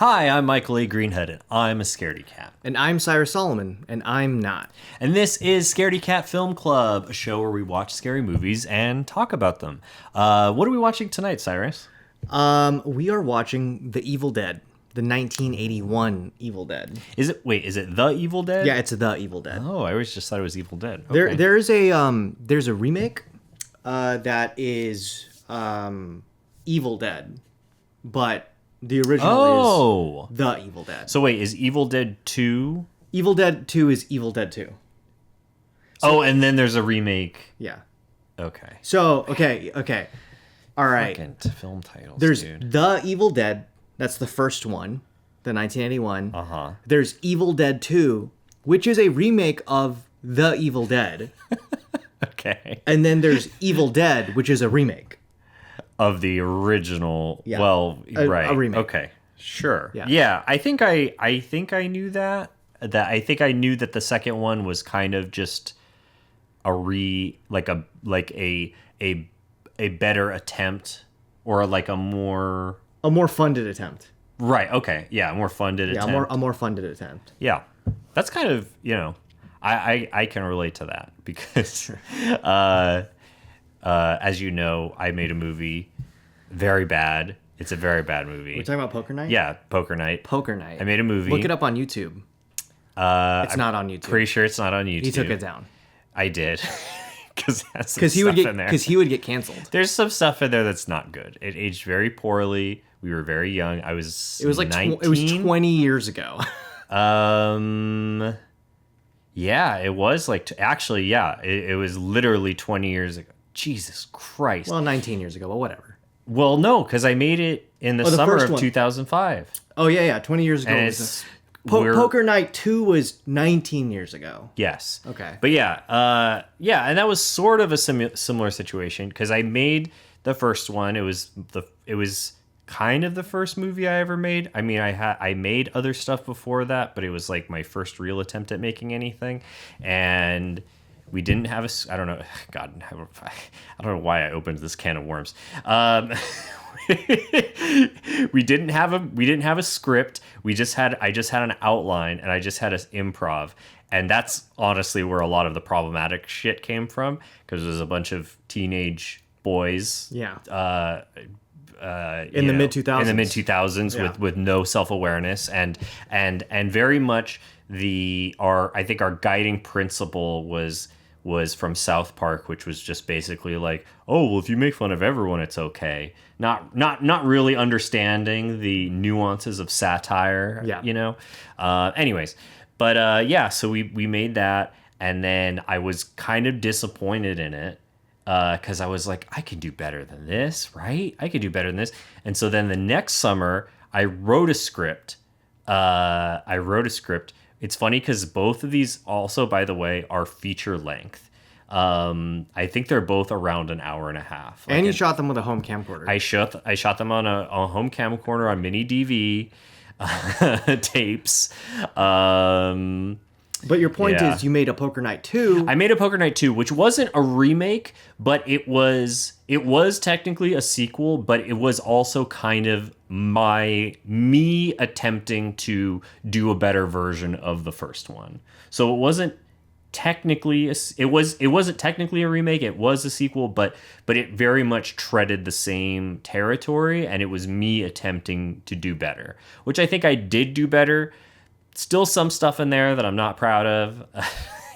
Hi, I'm Michael A. Greenhead, and I'm a Scaredy Cat. And I'm Cyrus Solomon, and I'm not. And this is Scaredy Cat Film Club, a show where we watch scary movies and talk about them. What are we watching tonight, Cyrus? We are watching The Evil Dead, the 1981 Evil Dead. Is it The Evil Dead? Yeah, it's The Evil Dead. Oh, I always just thought it was Evil Dead. Okay. There's a remake that is Evil Dead, but the original is The Evil Dead. So wait, is Evil Dead 2? Evil Dead 2 is Evil Dead 2. So, and then there's a remake. Yeah. Okay. So, okay. All right. Fucking film titles, There's dude. The Evil Dead. That's the first one, the 1981. Uh-huh. There's Evil Dead 2, which is a remake of The Evil Dead. Okay. And then there's Evil Dead, which is a remake. Of the original, Yeah. well, right. A remake. Okay, sure. Yeah. Yeah, I think I knew that. I think I knew that the second one was kind of just a better attempt, or like a more funded attempt. right. Okay, yeah, a more funded attempt. A more funded attempt. Yeah, that's kind of I can relate to that because as you know, I made a movie, very bad. It's a very bad movie. We're talking about Poker Night? Yeah, Poker Night. Poker Night. I made a movie. Look it up on YouTube. It's not on YouTube. Pretty sure it's not on YouTube. He took it down. I did. Because he would get canceled. There's some stuff in there that's not good. It aged very poorly. We were very young. It was like 19. It was 20 years ago. Yeah, it was like actually, yeah, it was literally 20 years ago. Jesus Christ. Well, 19 years ago, but whatever. Well, no, because I made it in the summer of 2005. Oh yeah, 20 years ago. Poker Night 2 was 19 years ago. Yes. Okay. But yeah, and that was sort of a similar situation because I made the first one. It was kind of the first movie I ever made. I mean, I made other stuff before that, but it was like my first real attempt at making anything, and we didn't have I don't know. God, I don't know why I opened this can of worms. We didn't have a script. I just had an outline, and I just had an improv, and that's honestly where a lot of the problematic shit came from because there's a bunch of teenage boys. Yeah. In the mid 2000s. In the mid 2000s, with no self awareness and very much I think our guiding principle was from South Park, which was just basically like, oh, well, if you make fun of everyone, it's okay. Not really understanding the nuances of satire. Yeah. Anyways, but yeah, so we made that, and then I was kind of disappointed in it. Because I was like, I can do better than this, right? I can do better than this. And so then the next summer, I wrote a script. It's funny because both of these also, by the way, are feature length. I think they're both around an hour and a half. And you shot them with a home camcorder. I shot them on a home camcorder on mini DV tapes. But your point is you made a Poker Night 2. I made a Poker Night 2, which wasn't a remake, but it was technically a sequel, but it was also kind of me attempting to do a better version of the first one. So it wasn't technically it wasn't technically a remake, it was a sequel, but it very much treaded the same territory, and it was me attempting to do better, which I think I did do better. Still some stuff in there that I'm not proud of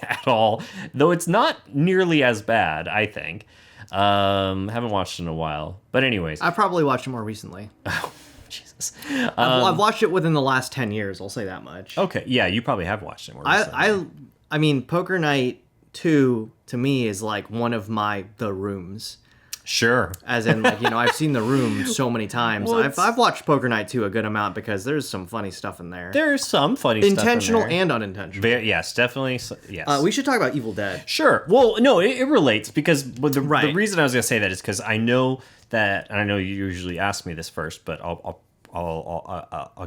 at all, though it's not nearly as bad, I think. Haven't watched it in a while. But anyways. I probably watched it more recently. Oh, Jesus. I've watched it within the last 10 years, I'll say that much. Okay, yeah, you probably have watched it more recently. I mean, Poker Night 2, to me, is like one of The Rooms. Sure. As in, like, I've seen The Room so many times. Well, I've watched Poker Night 2 a good amount because there's some funny stuff in there. There's some funny stuff in there. Intentional and unintentional. Yes, definitely. Yes. We should talk about Evil Dead. Sure. Well, no, it relates because the reason I was going to say that is because I know that, and I know you usually ask me this first, but I'll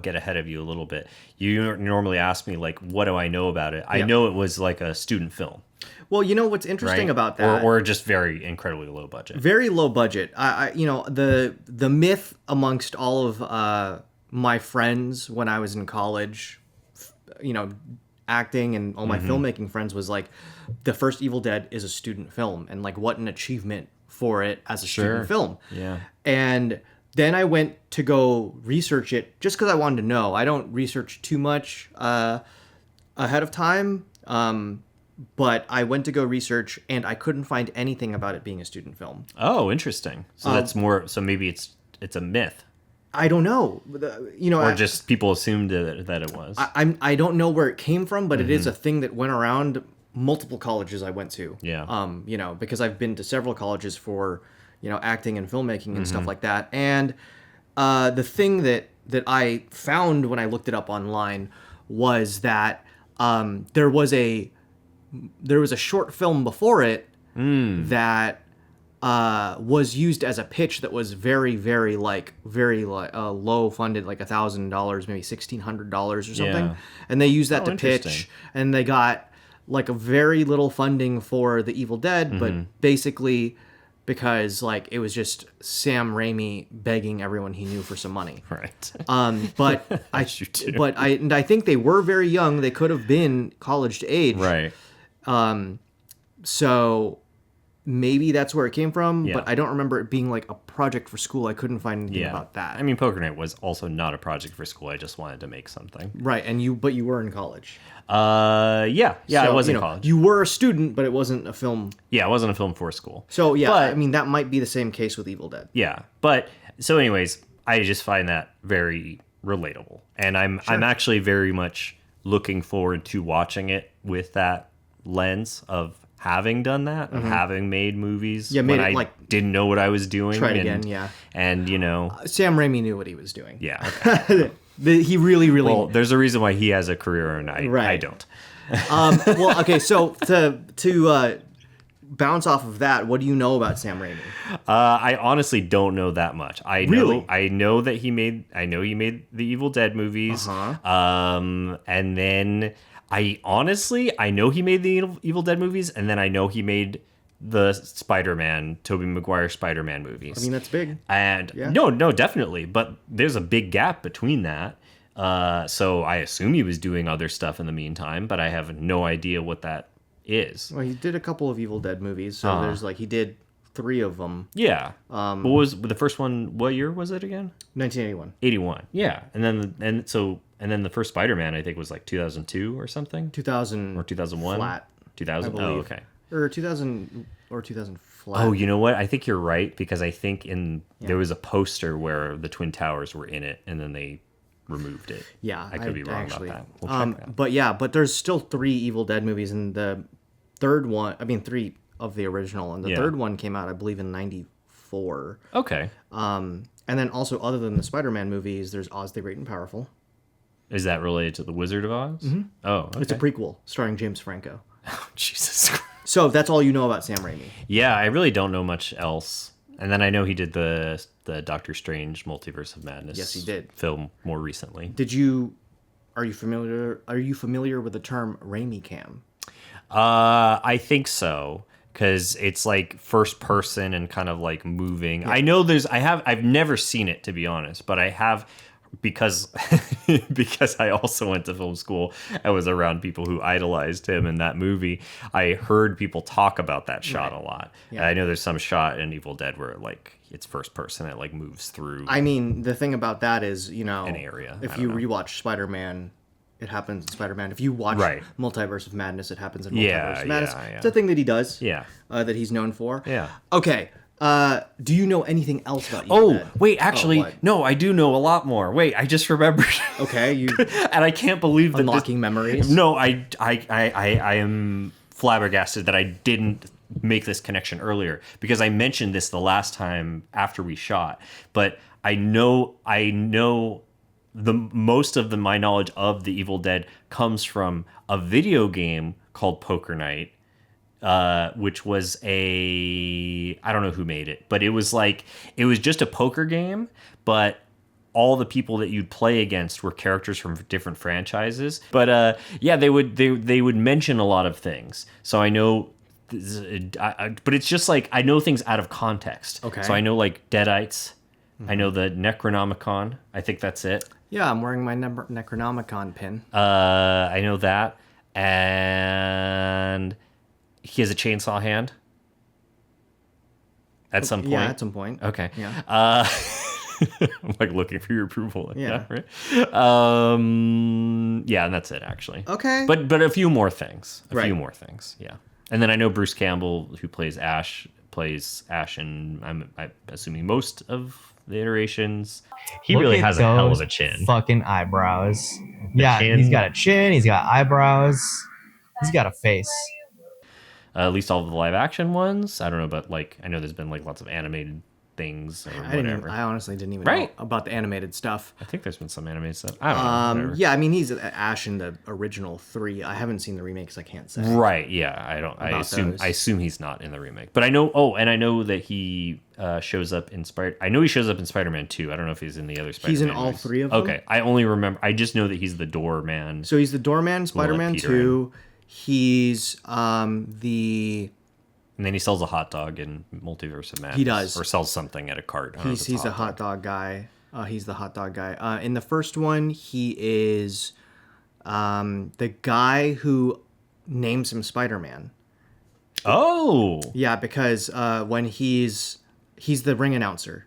get ahead of you a little bit. You normally ask me, like, what do I know about it? I know it was like a student film. Well, what's interesting about that, or just very incredibly low budget. Very low budget. The myth amongst all of my friends when I was in college, you know, acting and all my filmmaking friends was like, the first Evil Dead is a student film, and like what an achievement for it as a student film. Yeah. And then I went to go research it just because I wanted to know. I don't research too much ahead of time, but I went to go research and I couldn't find anything about it being a student film. Oh, interesting. So that's more. So maybe it's a myth. I don't know. Or just people assumed that it was. I don't know where it came from, but it is a thing that went around multiple colleges I went to. Yeah. Because I've been to several colleges for, acting and filmmaking and stuff like that. And the thing that I found when I looked it up online was that there was a short film before it that was used as a pitch that was very, very low funded, like $1,000, maybe $1,600 or something. Yeah. And they used that to interesting. pitch, and they got like a very little funding for the Evil Dead, but basically because like it was just Sam Raimi begging everyone he knew for some money. Right. But I think they were very young. They could have been college age. Right. So maybe that's where it came from, Yeah. but I don't remember it being like a project for school. I couldn't find anything about that. I mean, Poker Night was also not a project for school. I just wanted to make something. Right, but you were in college. Yeah, I So, was in college. You were a student, but it wasn't a film. Yeah, it wasn't a film for school. So yeah, But- I mean that might be the same case with Evil Dead. Yeah, but so anyways, I just find that very relatable, and I'm actually very much looking forward to watching it with that lens of having done that, of having made movies Yeah, when made it, I like, didn't know what I was doing. try it and, again, yeah. And Sam Raimi knew what he was doing. yeah. He really. Well, there's a reason why he has a career and I don't. Well, okay, so to bounce off of that, what do you know about Sam Raimi? I honestly don't know that much. Really? I know he made the Evil Dead movies. And then I know he made the Evil Dead movies, and then I know he made the Tobey Maguire Spider-Man movies. I mean, that's big. And Yeah. no, definitely. But there's a big gap between that. So I assume he was doing other stuff in the meantime, but I have no idea what that is. Well, he did a couple of Evil Dead movies, so there's he did 3 of them. Yeah. What was the first one? What year was it again? 1981. 81. Yeah. And then the first Spider-Man I think was like 2002 or something. 2000 Or 2001. flat. 2000. I Oh, believe. okay. Or 2000 or 2000 flat. Oh, you know what? I think you're right, because I think there was a poster where the Twin Towers were in it, and then they removed it. Yeah, I could be wrong actually, about that. We'll check that. But there's still 3 Evil Dead movies, and the third one, 3 of the original, and the third one came out, I believe, in 94. Okay. And then also, other than the Spider-Man movies, there's Oz the Great and Powerful. Is that related to the Wizard of Oz? Mm-hmm. Oh, okay. It's a prequel starring James Franco. Jesus Christ. So that's all you know about Sam Raimi. Yeah, I really don't know much else. And then I know he did the Doctor Strange Multiverse of Madness. Yes, he did. Film more recently. Are you familiar with the term Raimi Cam? I think so, because it's like first person and kind of like moving. Yeah. I know I've never seen it, to be honest, but I have, because I also went to film school. I was around people who idolized him in that movie. I heard people talk about that shot a lot. Yeah. And I know there's some shot in Evil Dead where like it's first person, it like moves through. I mean, the thing about that is, an area. If you rewatch Spider-Man, it happens in Spider-Man. If you watch Multiverse of Madness, it happens in Multiverse of Madness. Yeah. It's a thing that he does. Yeah. That he's known for. Yeah. Okay. Do you know anything else about Evil Dead? Wait, actually, no, I do know a lot more. Wait, I just remembered. Okay, you and I can't believe that unlocking memories. No, I am flabbergasted that I didn't make this connection earlier, because I mentioned this the last time after we shot. But I know the most of my knowledge of the Evil Dead comes from a video game called Poker Night. Which was I don't know who made it, but it was just a poker game, but all the people that you'd play against were characters from different franchises. But they would mention a lot of things. So I know, but it's just like I know things out of context. Okay. So I know like Deadites. Mm-hmm. I know the Necronomicon. I think that's it. Yeah, I'm wearing my Necronomicon pin. I know that. And he has a chainsaw hand at some point. Yeah, at some point. Okay. Yeah. I'm like looking for your approval. Yeah. Right. Yeah, and that's it actually. Okay. But a few more things. A Right. few more things. Yeah. And then I know Bruce Campbell, who plays Ash in I'm assuming most of the iterations. He Look really at has a hell of those a chin. Fucking eyebrows. Yeah, chin. he's got a chin. He's got eyebrows. He's got a face. At least all of the live action ones. I don't know, but like I know there's been like lots of animated things or whatever. I honestly didn't even Right. know about the animated stuff. I think there's been some animated stuff. I don't know. Whatever. Yeah, I mean he's Ash in the original 3. I haven't seen the remakes. I can't say. Right. Yeah. I don't. I those. assume he's not in the remake. But I know. Oh, and I know that he shows up in Spider. I know he shows up in Spider-Man 2. I don't know if he's in the other Spider-Man. He's in all movies. 3 of them? Okay. I only remember. I just know that he's the doorman. So he's the doorman, Spider-Man Peter 2. He's the And then he sells a hot dog in Multiverse of Madness. He does. Or sells something at a cart. I don't know if it's he's a hot dog guy. He's the hot dog guy. In the first one, he is the guy who names him Spider-Man. Oh. Yeah, because when he's the ring announcer.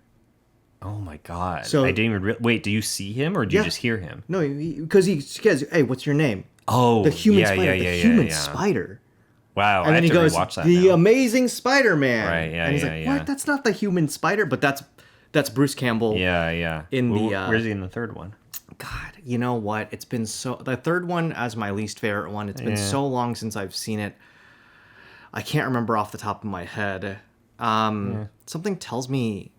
Oh my God. So- I didn't even. Wait. Do you see him or do you Yeah. just hear him? No, because he says, "Hey, what's your name?" Oh. The human yeah, spider. Yeah, yeah, the yeah, human yeah. spider. Wow. And I then have he to goes, rewatch that "The now. Amazing Spider-Man." Right, yeah, And he's yeah, like, yeah. "What? That's not the human spider." But that's Bruce Campbell. Yeah, yeah. In the, where's he in the third one? God, you know what? It's been the third one as my least favorite one. It's been so long since I've seen it. I can't remember off the top of my head. Something tells me.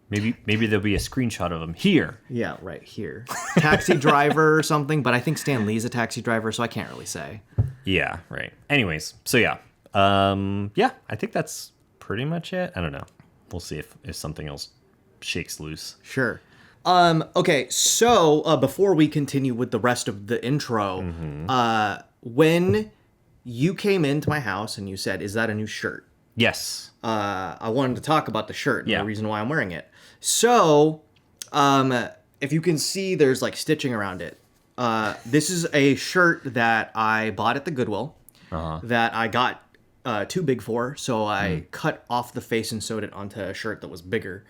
Maybe there'll be a screenshot of him here. Yeah, right here. Taxi driver or something, but I think Stan Lee's a taxi driver, so I can't really say. Yeah, right. Anyways, so yeah. Yeah, I think that's pretty much it. I don't know. We'll see if something else shakes loose. Sure. Okay, so before we continue with the rest of the intro, when you came into my house and you said, "Is that a new shirt?" Yes. I wanted to talk about the shirt and Yeah. the reason why I'm wearing it. So, if you can see, there's like stitching around it. This is a shirt that I bought at the Goodwill that I got too big for, so I cut off the face and sewed it onto a shirt that was bigger.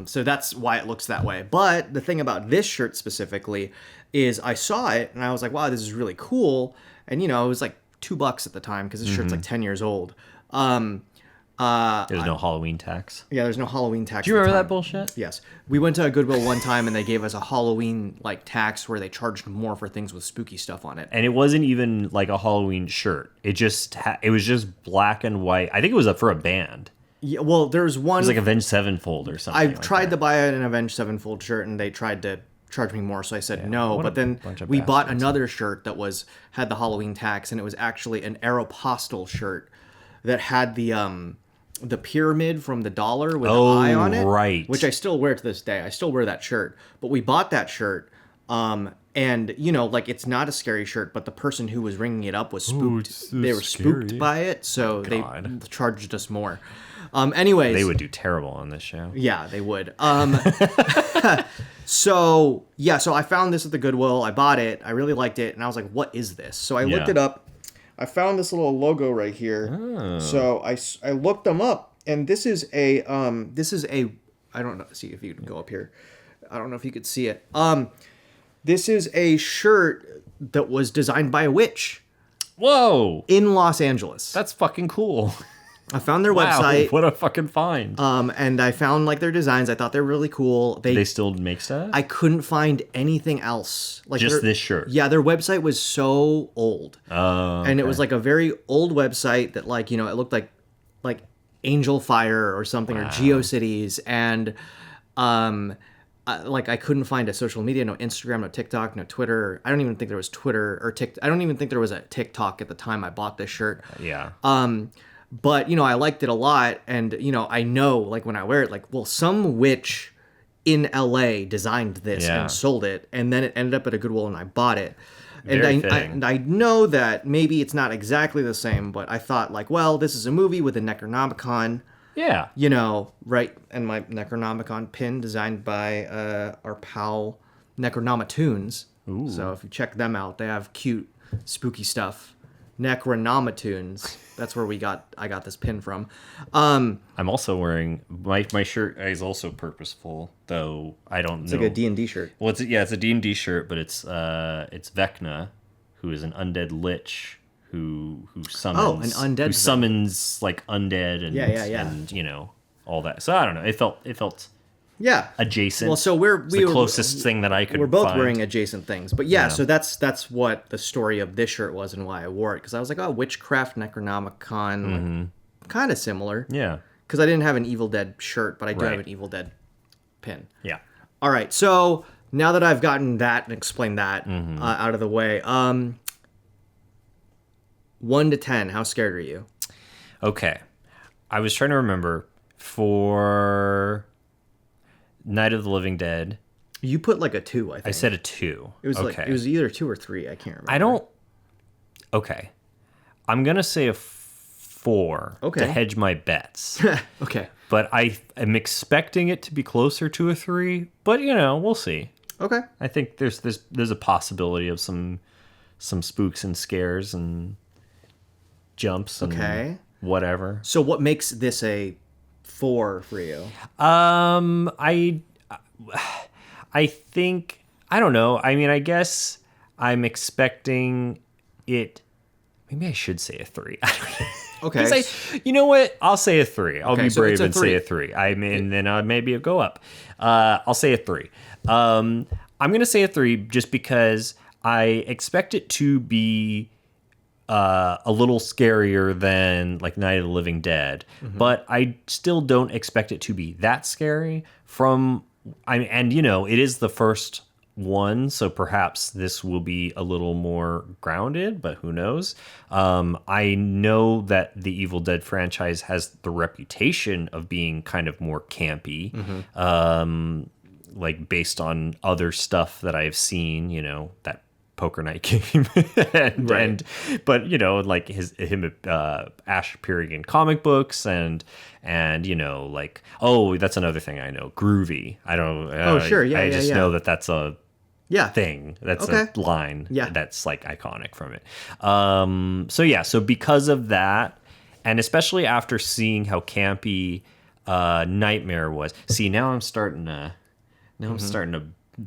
So that's why it looks that way. But the thing about this shirt specifically is I saw it and I was like, wow, this is really cool. And it was like $2 at the time because this shirt's like 10 years old. There's no Halloween tax. Yeah, there's no Halloween tax. Do you remember that bullshit? Yes. We went to a Goodwill one time and they gave us a Halloween tax where they charged more for things with spooky stuff on it. And it wasn't even like a Halloween shirt. It just it was just black and white. I think it was up for a band. Yeah, well, there's one. It was like Avenged Sevenfold or something. I've tried to buy an Avenged Sevenfold shirt and they tried to charge me more, so I said no. what But a then bunch of we bought bastards. another shirt that had the Halloween tax, and it was actually an Aeropostale shirt that had the pyramid from the dollar with the eye on it. Right. Which I still wear to this day. I still wear that shirt. But we bought that shirt, and it's not a scary shirt, but the person who was ringing it up was spooked. it's so They were spooked scary. by it, so God. they charged us more. Anyways, They would do terrible on this show. yeah, they would. So I found this at the Goodwill. I bought it. I really liked it, and I was like, "What is this?" So I looked Yeah. it up. I found this little logo right here. Oh. So I looked them up, and this is a I don't know. See if you can go up here. I don't know if you could see it. This is a shirt that was designed by a witch Whoa. in Los Angeles. That's fucking cool. I found their Wow, website. what a fucking find. And I found their designs. I thought they're really cool. They still make stuff? I couldn't find anything else. Just this shirt? Yeah, their website was so old. Oh, And it was like a very old website that it looked like Angel Fire or something or GeoCities, and I couldn't find a social media, no Instagram, no TikTok, no Twitter. I don't even think there was Twitter or I don't even think there was a TikTok at the time I bought this shirt. Yeah. But I liked it a lot, and I know when I wear it, some witch in LA designed this Yeah. and sold it, and then it ended up at a Goodwill and I bought it. Very And fitting. I know that maybe it's not exactly the same, but I thought this is a movie with a Necronomicon. Yeah. You know, right? And my Necronomicon pin designed by our pal Necronomatoons. Ooh. So if you check them out, they have cute, spooky stuff. Necronomatoons. That's where I got this pin from. I'm also wearing my shirt is also purposeful, though I don't know. It's like a D&D shirt. Well, it's a D&D shirt, but it's Vecna, who is an undead lich who summons an undead who summons like undead and and you know all that. So I don't know. It felt Yeah. adjacent. Well, so we're the closest thing that I could. We're both find. wearing adjacent things, but so that's what the story of this shirt was and why I wore it, because I was like, oh, Witchcraft Necronomicon, kind of similar. Yeah. Because I didn't have an Evil Dead shirt, but I do have an Evil Dead pin. Yeah. All right, so now that I've gotten that and explained that out of the way, 1 to 10, how scared are you? Okay. I was trying to remember for Night of the Living Dead. You put like a 2, I think. I said a 2. It was like it was either 2 or 3. I can't remember. Okay. I'm gonna say a 4 to hedge my bets. Okay. But I am expecting it to be closer to a 3. But you know, we'll see. Okay. I think there's a possibility of some spooks and scares and jumps and whatever. So what makes this a 4 for you? I think, I don't know. I mean, I guess I'm expecting it. Maybe I should say a 3. Okay. You know what? I'll say a 3. I'll be brave and 3. say a 3. I mean, then maybe it'll go up. I'll say a 3. I'm going to say a 3 just because I expect it to be a little scarier than like Night of the Living Dead, but I still don't expect it to be that scary. And you know, it is the first one, so perhaps this will be a little more grounded, but who knows? I know that the Evil Dead franchise has the reputation of being kind of more campy, like based on other stuff that I've seen, you know, that Poker Night game, but you know, like Ash appearing in comic books and you know, like, oh, that's another thing I know, groovy. I don't. I just know that that's a thing. That's a line. That's like iconic from it. So because of that, and especially after seeing how campy Nightmare was. See, now I'm starting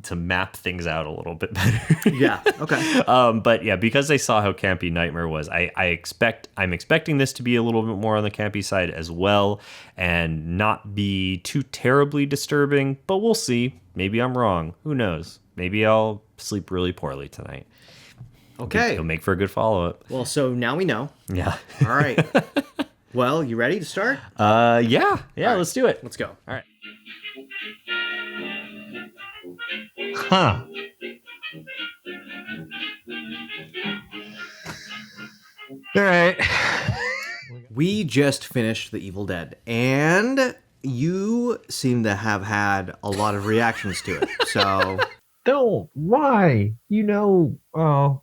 to map things out a little bit better. Yeah. Okay. But yeah, because I saw how campy Nightmare was, I'm expecting this to be a little bit more on the campy side as well, and not be too terribly disturbing. But we'll see. Maybe I'm wrong. Who knows? Maybe I'll sleep really poorly tonight. Okay. It'll make for a good follow-up. Well, so now we know. Yeah. All right. Well, you ready to start? Yeah. Right. Let's do it. Let's go. All right. Huh. All right. We just finished The Evil Dead, and you seem to have had a lot of reactions to it. So, Don't. Why? You know. Oh.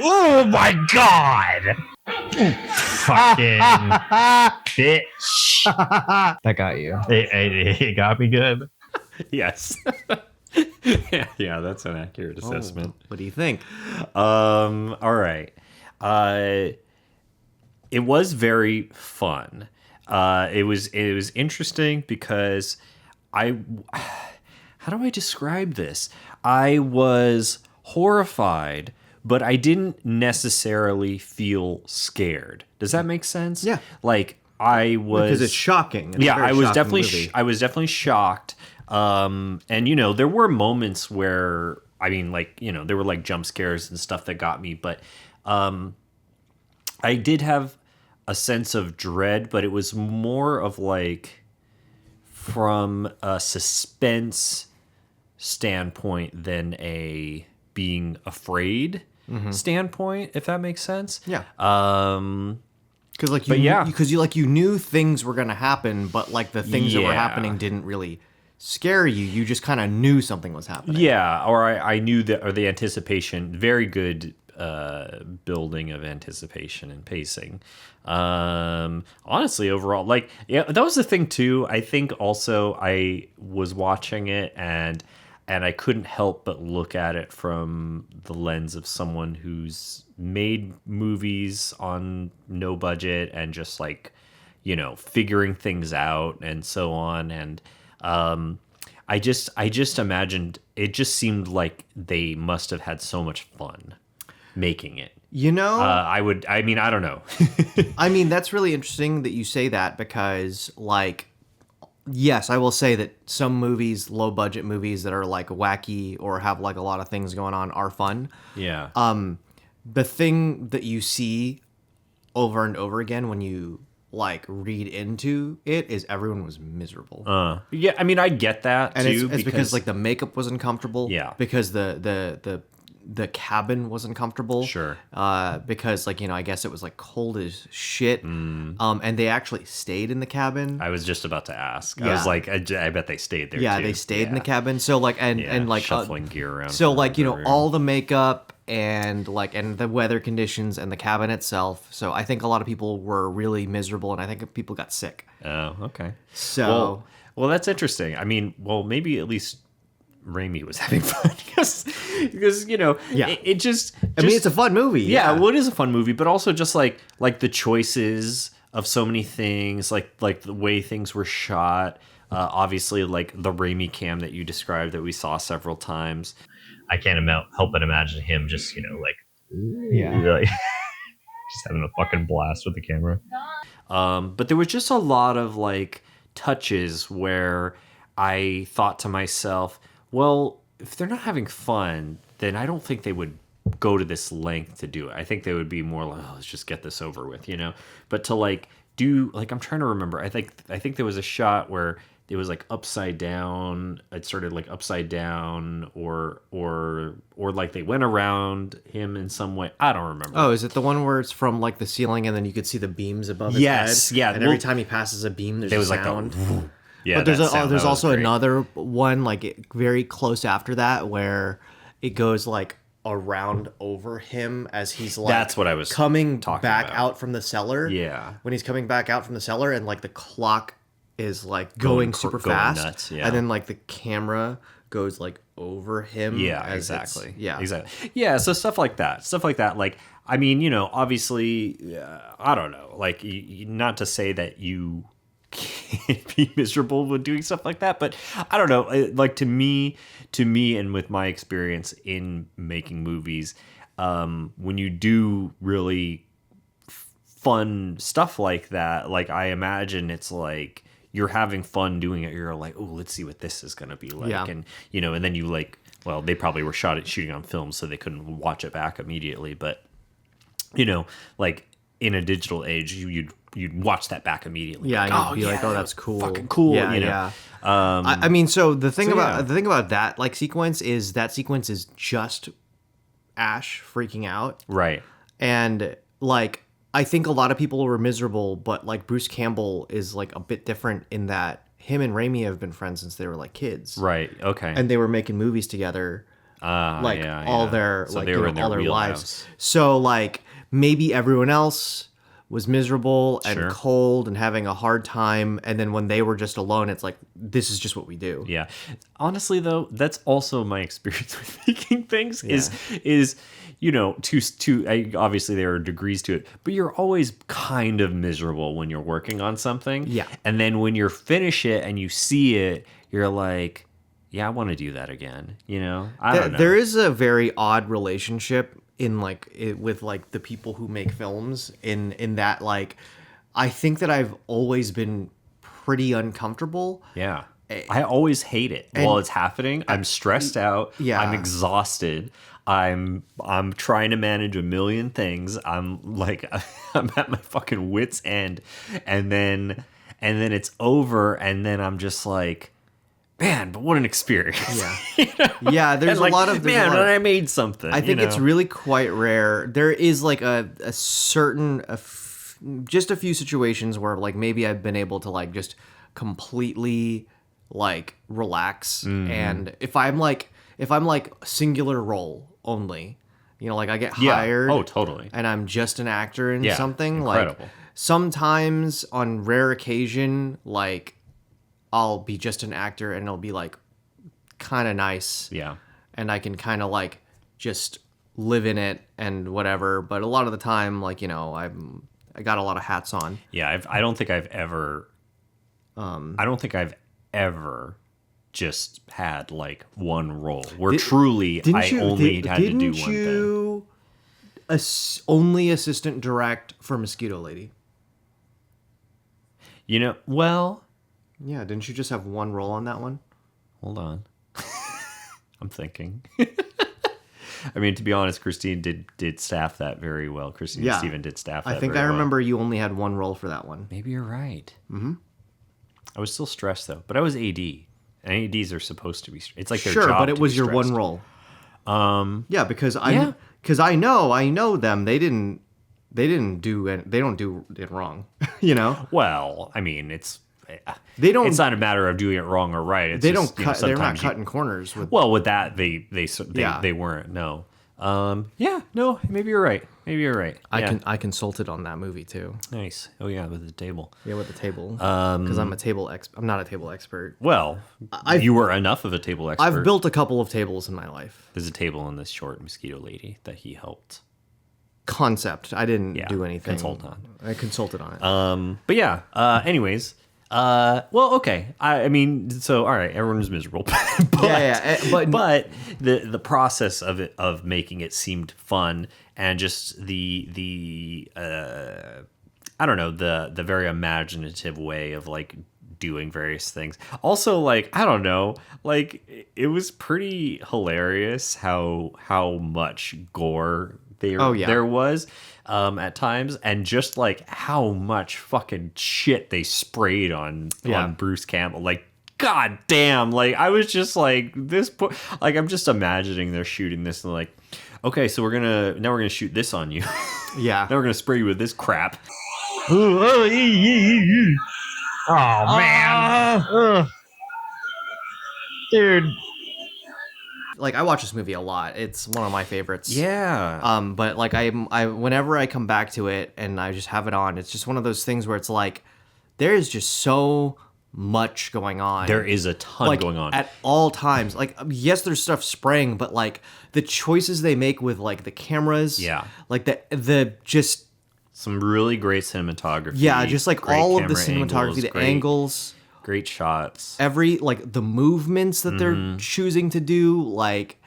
Oh my god! Fucking bitch. That got you. It got me good. Yes. yeah, that's an accurate assessment. what do you think? All right. It was very fun. It was interesting because how do I describe this? I was horrified, but I didn't necessarily feel scared. Does that make sense? Yeah. Like I was, Because it's shocking. It's a very I was shocking definitely movie. I was definitely shocked. And you know, there were moments where I mean, like, you know, there were like jump scares and stuff that got me, but I did have a sense of dread, but it was more of like from a suspense standpoint than a being afraid standpoint, if that makes sense. Yeah. Because Because you knew things were gonna happen, but like the things that were happening didn't really scare you. You just kind of knew something was happening. Yeah, or I knew that, or the anticipation, very good building of anticipation and pacing. Honestly, overall, like, yeah, that was the thing too. I think also I was watching it and I couldn't help but look at it from the lens of someone who's made movies on no budget and just like, you know, figuring things out and so on. And I just imagined, it just seemed like they must have had so much fun making it. You know, I don't know. I mean, that's really interesting that you say that because, like, yes, I will say that some movies, low budget movies that are like wacky or have like a lot of things going on are fun. Yeah. The thing that you see over and over again when you like read into it is everyone was miserable. Yeah, I mean, I get that And too. it's because like the makeup was uncomfortable. Yeah. Because the cabin was uncomfortable. Sure. Because like, you know, I guess it was like cold as shit. And they actually stayed in the cabin. I was just about to ask. I Yeah. was like, I bet they stayed there. Yeah, too. they stayed in the cabin. So like, and like shuffling gear around. So like, you know, all the makeup and like, and the weather conditions and the cabin itself. So I think a lot of people were really miserable, and I think people got sick. Oh, okay. So Well, that's interesting. I mean, well, maybe at least Rami was having fun because you know, Yeah. it just. I mean, it's a fun movie. Yeah, well, it is a fun movie, but also just like the choices of so many things, like the way things were shot. Obviously, like the Rami cam that you described that we saw several times. I can't help but imagine him just, you know, like, like just having a fucking blast with the camera. But there was just a lot of like touches where I thought to myself, well, if they're not having fun, then I don't think they would go to this length to do it. I think they would be more like, oh, let's just get this over with, you know? But to like do, like, I'm trying to remember. I think there was a shot where it was like upside down. It started like upside down or like they went around him in some way. I don't remember. Oh, is it the one where it's from like the ceiling and then you could see the beams above his head? Yeah. And every time he passes a beam, there's a sound. Like yeah, but there's also another one like very close after that where it goes like around over him as he's like that's what I was coming talking back about. out from the cellar. Yeah. When he's coming back out from the cellar and like the clock is like going super going fast. nuts, yeah. And then like the camera goes like over him. Yeah, as exactly. Yeah. Exactly. Yeah, so stuff like that. Like, I mean, you know, obviously, I don't know. Like, not to say that you can't be miserable with doing stuff like that, but I don't know. Like, to me, and with my experience in making movies, when you do really fun stuff like that, like, I imagine it's like you're having fun doing it. You're like, oh, let's see what this is going to be like. Yeah. And, you know, and then you like, well, they probably were shooting on film, so they couldn't watch it back immediately. But, you know, like in a digital age, you'd watch that back immediately. Yeah, like, and you'd be like, oh, that's cool. Fucking cool. Yeah, you know? yeah. I mean, so the thing about that like sequence is just Ash freaking out. Right. And like, I think a lot of people were miserable, but like Bruce Campbell is like a bit different in that him and Rami have been friends since they were like kids. Right. Okay. And they were making movies together. Like all their so like they you were know, in their all their wheelhouse. lives. So like maybe everyone else was miserable and Sure. cold and having a hard time, and then when they were just alone, it's like this is just what we do. Yeah. Honestly, though, that's also my experience with making things. Is you know, obviously there are degrees to it, but you're always kind of miserable when you're working on something. Yeah. And then when you finish it and you see it, you're like, yeah, I want to do that again. You know, I don't know. There is a very odd relationship in with like the people who make films in that like I think that I've always been pretty uncomfortable. Yeah. I always hate it while it's happening. I'm stressed out. Yeah. I'm exhausted. I'm trying to manage a million things. I'm like I'm at my fucking wit's end, and then it's over, and then I'm just like, man, but what an experience. Yeah. You know? Yeah, there's And a lot of and I made something. I think it's really quite rare. There is like a certain just a few situations where like maybe I've been able to like just completely like relax. And if I'm like singular role only, you know, like I get hired. Oh, totally. And I'm just an actor in Yeah, something. incredible. Like sometimes on rare occasion, like I'll be just an actor and it'll be like kind of nice. Yeah. And I can kind of like just live in it and whatever. But a lot of the time, like, you know, I got a lot of hats on. Yeah, I don't think I've ever just had like one role where truly I only had to do one thing. Didn't you only assistant direct for Mosquito Lady? You know, well, Yeah, didn't you just have one role on that one? hold on. I'm thinking. I mean, to be honest, Christine did staff that very well. Christine and Steven did staff that I think very I well. remember you only had one role for that one. Maybe you're right. Mm-hmm. I was still stressed though, but I was AD. And ADs are supposed to be. It's like their Sure, job but it to was be your stressed. one role. Yeah, because Yeah. I know them. They don't do it wrong. You know, Well, I mean, they don't. it's not a matter of doing it wrong or right. It's They just, don't cut. They're not sometimes cutting corners with. Well, with that, they Yeah. weren't. No. Yeah. No. Maybe you're right. Yeah. I consulted on that movie too. Nice. Oh yeah, with the table. Yeah, with the table. Because I'm not a table expert. Well, you were enough of a table expert. I've built a couple of tables in my life. There's a table in this short Mosquito Lady that he helped. Concept. I didn't do anything. consult on. I consulted on it. But yeah. Anyways. Well, okay. I mean, so all right. Everyone was miserable, but but the process of making it seemed fun, and just the I don't know, the very imaginative way of like doing various things. Also, like, I don't know, like it was pretty hilarious how much gore there was at times, and just like how much fucking shit they sprayed on Bruce Campbell. Like, god damn, like I was just like like I'm just imagining they're shooting this and like, okay, so we're gonna shoot this on you. Yeah. Now we're gonna spray you with this crap. Oh man, dude. Like, I watch this movie a lot. It's one of my favorites. Yeah. But like I whenever I come back to it and I just have it on, it's just one of those things where it's like there is just so much going on. There is a ton going on at all times. Like, yes, there's stuff spraying, but like the choices they make with like the cameras, like the just some really great cinematography. Yeah, just like great all of the camera cinematography, the angles, great shots. every like the movements that they're choosing to do, like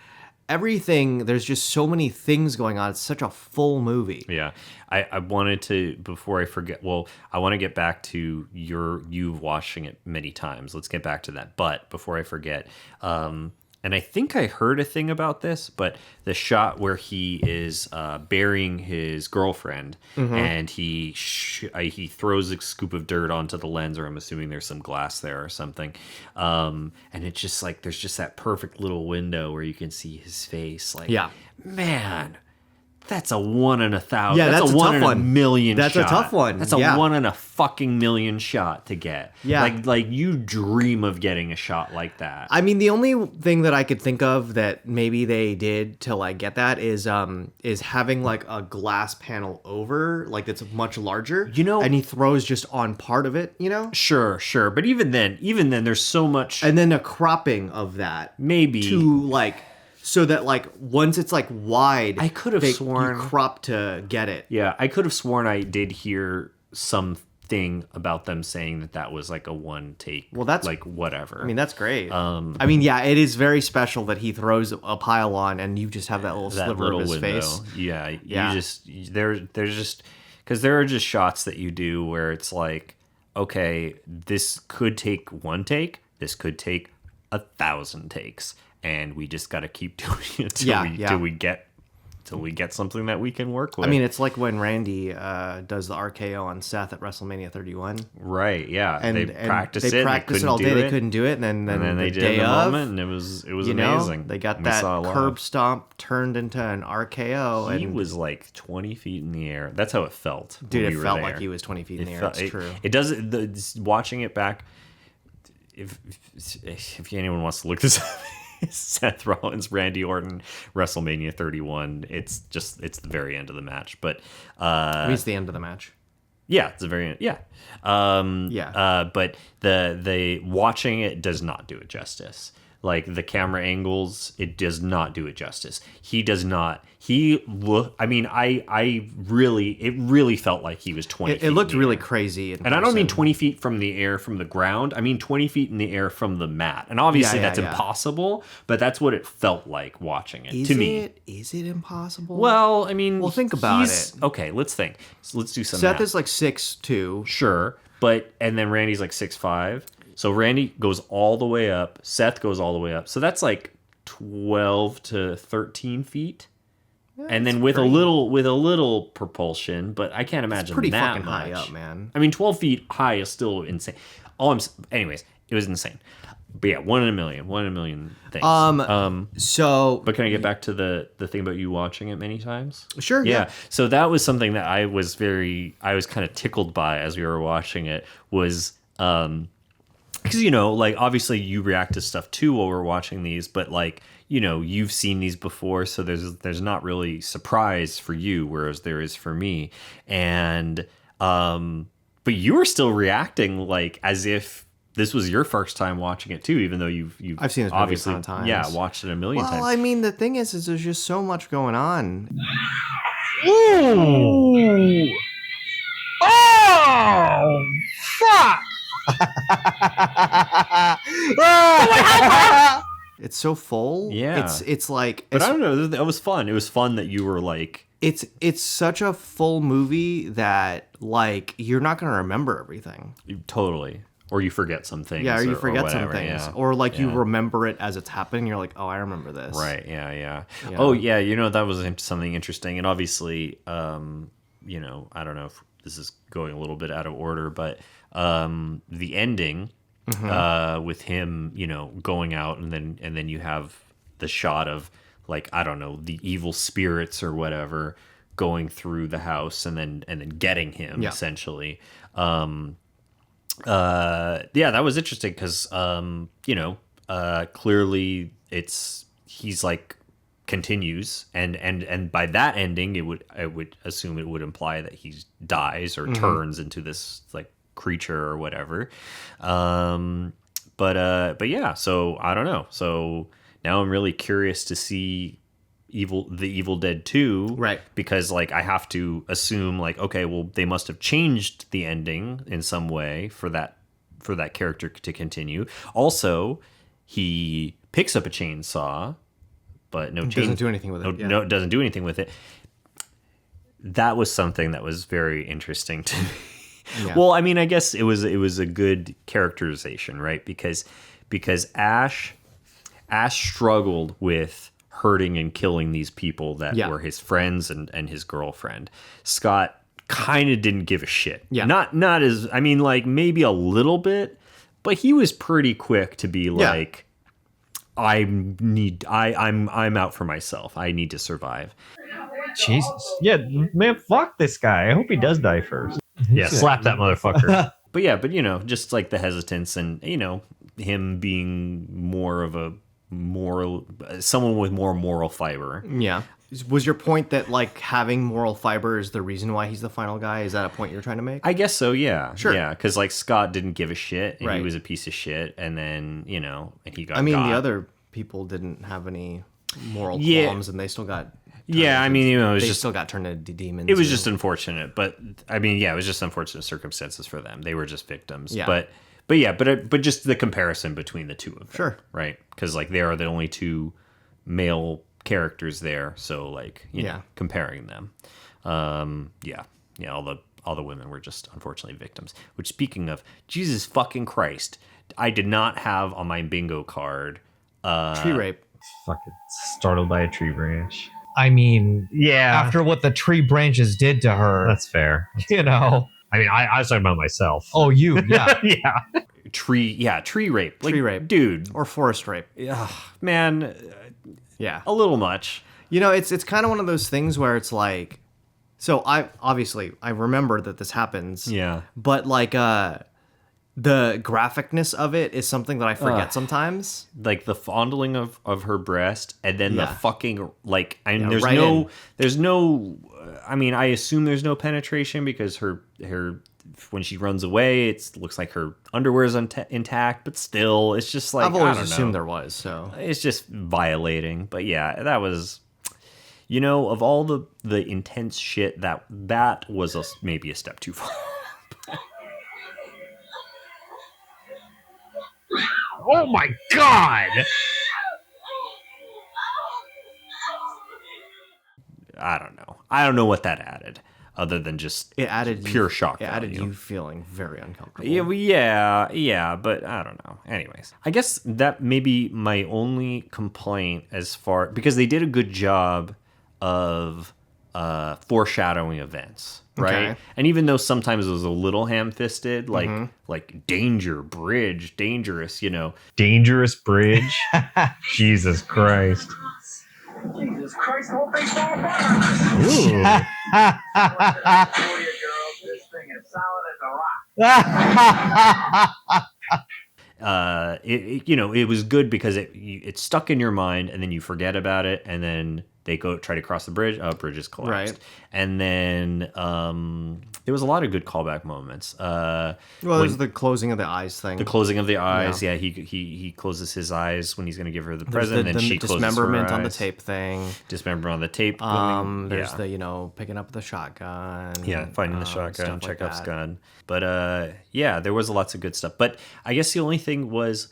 everything. There's just so many things going on. It's such a full movie. Yeah. I wanted to, before I forget, well, I want to get back to you watching it many times. Let's get back to that. But before I forget, and I think I heard a thing about this, but the shot where he is burying his girlfriend and he throws a scoop of dirt onto the lens, or I'm assuming there's some glass there or something. And it's just like, there's just that perfect little window where you can see his face. Like, man, that's a 1 in 1,000. Yeah, that's a one tough in one. a million That's shot. a tough one. That's a Yeah. 1 in a fucking million shot to get. Yeah. Like you dream of getting a shot like that. I mean, the only thing that I could think of that maybe they did to like get that is having like a glass panel over, like that's much larger. You know, and he throws just on part of it, you know? Sure. But even then, there's so much. And then a cropping of that. Maybe. To like, so that like once it's like wide, I could have sworn you crop to get it. Yeah, I could have sworn I did hear something about them saying that was like a one take. Well, that's like whatever. I mean, that's great. I mean, yeah, it is very special that he throws a pile on and you just have that little sliver of his window. face. Yeah. You just there's just, because there are just shots that you do where it's like, okay, this could take one take, this could take 1,000 takes, and we just got to keep doing it till we get something that we can work with. I mean, it's like when Randy does the RKO on Seth at WrestleMania 31. Right, yeah. And they practiced it all day. They couldn't do it, and then they the did day it in the of, moment, and it was you amazing. Know, they got And we that saw it live. curb stomp turned into an RKO. He and was like 20 feet in the air. That's how it felt. Dude, when it we felt were like there. he was 20 feet in the air. It's true. It does. Watching it back, if anyone wants to look this up, Seth Rollins, Randy Orton, WrestleMania 31. It's the very end of the match, but It's the end of the match. yeah, it's the very end. Yeah, but the watching it does not do it justice. Like the camera angles, it does not do it justice. He does not. He look. I mean, it really felt like he was 20. It looked really crazy. And I don't mean 20 feet from the air from the ground. I mean 20 feet in the air from the mat. And obviously that's impossible, but that's what it felt like watching it to me. Is it impossible? Well, I mean, think about it. Okay, let's think. So let's do some Seth math. is like 6'2". Sure, and then Randy's like 6'5". So Randy goes all the way up. Seth goes all the way up. So that's like 12 to 13 feet. Yeah, and then with a little propulsion, but I can't imagine pretty that fucking much. high up, man. I mean, 12 feet high is still insane. Anyways, it was insane. But yeah, one in a million things. So, but can I get back to the thing about you watching it many times? Sure. Yeah. So that was something that I was kind of tickled by as we were watching it was, because, like, obviously you react to stuff too while we're watching these, but like, you've seen these before, so there's not really surprise for you, whereas there is for me. And but you were still reacting like as if this was your first time watching it too, even though you've I've seen this movie obviously a ton of times. Yeah, watched it a million times. Well, I mean, the thing is there's just so much going on. Ooh. Oh, fuck! It's so full. Yeah. It's like... But I don't know. That was fun. It was fun that you were like... It's such a full movie that, like, you're not going to remember everything. Totally. Or you forget some things. Yeah, or you forget some things. Yeah. Or, like, you remember it as it's happening. You're like, oh, I remember this. Right, yeah. Oh, yeah, that was something interesting. And obviously, I don't know if this is going a little bit out of order, but the ending... with him, going out, and then you have the shot of, like, I don't know, the evil spirits or whatever going through the house and then getting him essentially. That was interesting because clearly he's like continues and by that ending I would assume it would imply that he dies or turns into this like creature or whatever. But yeah, so I don't know. So now I'm really curious to see the Evil Dead 2, right? Because like I have to assume like, okay, well they must have changed the ending in some way for that character to continue. Also, he picks up a chainsaw, but doesn't do anything with it. No, it doesn't do anything with it. That was something that was very interesting to me. Yeah. Well, I mean, I guess it was a good characterization, right? Because Ash struggled with hurting and killing these people that were his friends and his girlfriend. Scott kind of didn't give a shit. Yeah. Not as, I mean, like maybe a little bit, but he was pretty quick to be like, I'm out for myself. I need to survive. Jesus. Yeah, man, fuck this guy. I hope he does die first. Yeah, slap that motherfucker. But just like the hesitance and, him being more of a someone with more moral fiber. Yeah. Was your point that like having moral fiber is the reason why he's the final guy? Is that a point you're trying to make? I guess so, yeah. Sure. Yeah, because like Scott didn't give a shit and he was a piece of shit and then, and he got the other people didn't have any moral qualms and they still got... Yeah, I mean, it was they just still got turned into demons. It was just unfortunate, but I mean, yeah, it was just unfortunate circumstances for them. They were just victims. Yeah. But just the comparison between the two of them. Sure. Right? Because like they are the only two male characters there, so like comparing them. All the women were just unfortunately victims. Which, speaking of, Jesus fucking Christ, I did not have on my bingo card tree rape. Fucking startled by a tree branch. I mean, yeah. After what the tree branches did to her. That's fair. I mean, I was talking about myself. Oh, you, yeah. Yeah. Tree rape. Like, tree rape. Dude. Or forest rape. Man. Yeah. A little much. It's kind of one of those things where it's like, so I remember that this happens. Yeah. But like, the graphicness of it is something that I forget sometimes. Like the fondling of her breast, and then the fucking like. I mean, right there's no. I mean, I assume there's no penetration because her when she runs away, it looks like her underwear is intact, but still, it's just like I've always assumed there was. So it's just violating. But yeah, that was. You know, of all the intense shit, that was maybe a step too far. Oh my god! I don't know. I don't know what that added, other than just it added pure shock. It value. added you feeling very uncomfortable. Yeah, but I don't know. Anyways, I guess that may be my only complaint because they did a good job of foreshadowing events, right? Okay. And even though sometimes it was a little ham-fisted, like danger, bridge, dangerous, you know. Dangerous bridge? Jesus Christ. Jesus Christ, whole baseball bar! Ooh. This thing is solid as a rock. It was good because it stuck in your mind, and then you forget about it, and then they try to cross the bridge. Bridge is collapsed. Right. And then there was a lot of good callback moments. There's the closing of the eyes thing. The closing of the eyes. Yeah, he closes his eyes when he's going to give her the present, and then she closes her eyes. Dismemberment on the tape thing. Dismemberment on the tape. There's the picking up the shotgun. Yeah, finding the shotgun, Chekhov's like gun. But there was lots of good stuff. But I guess the only thing was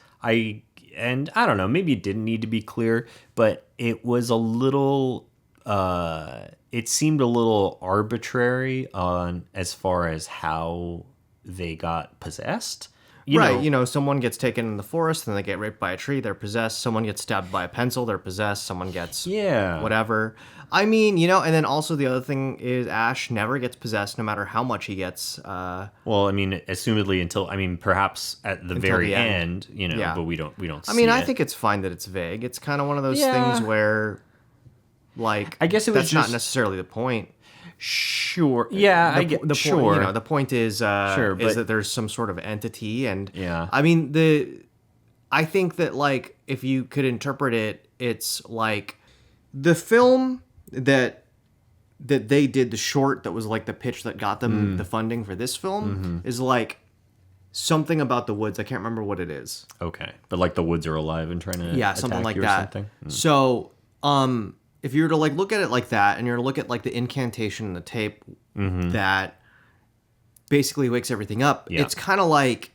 and I don't know, maybe it didn't need to be clear, but it was a little it seemed a little arbitrary on as far as how they got possessed. Someone gets taken in the forest, then they get raped by a tree, they're possessed. Someone gets stabbed by a pencil, they're possessed. Someone gets whatever. I mean, and then also the other thing is Ash never gets possessed, no matter how much he gets. Well, I mean, assumedly perhaps at the very end, but we don't see I mean, I think it's fine that it's vague. It's kind of one of those things where, like, I guess that's not necessarily the point. Sure. Yeah, I get sure. Point, the point is that there's some sort of entity, and I mean I think that, like, if you could interpret it, it's like the film that they did, the short that was like the pitch that got them the funding for this film is like something about the woods. I can't remember what it is. Okay, but like the woods are alive and trying to something like you that. Something? So if you were to like look at it like that, and you're to look at like the incantation in the tape that basically wakes everything up, it's kind of like